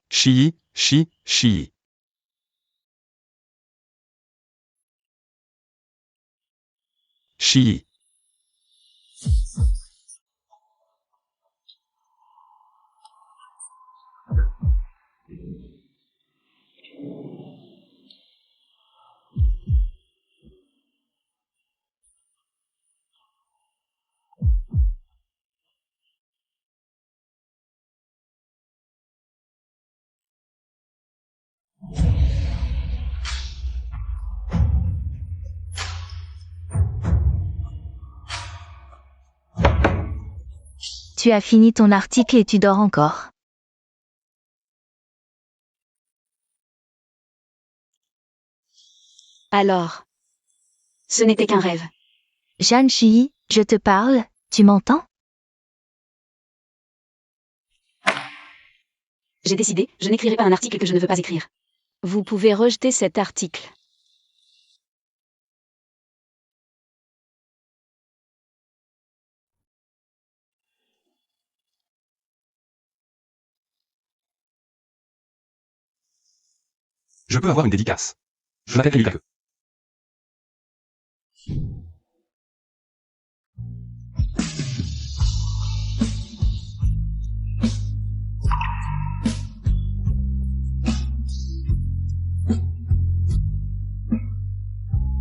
Chiyi, Chiyi. Chiyi. Tu as fini ton article et tu dors encore. Alors. Ce n'était qu'un rêve. Jeanne Chi, je te parle, tu m'entends? J'ai décidé, je n'écrirai pas un article que je ne veux pas écrire. Vous pouvez rejeter cet article. Je peux avoir une dédicace. Je m'appelle Greke.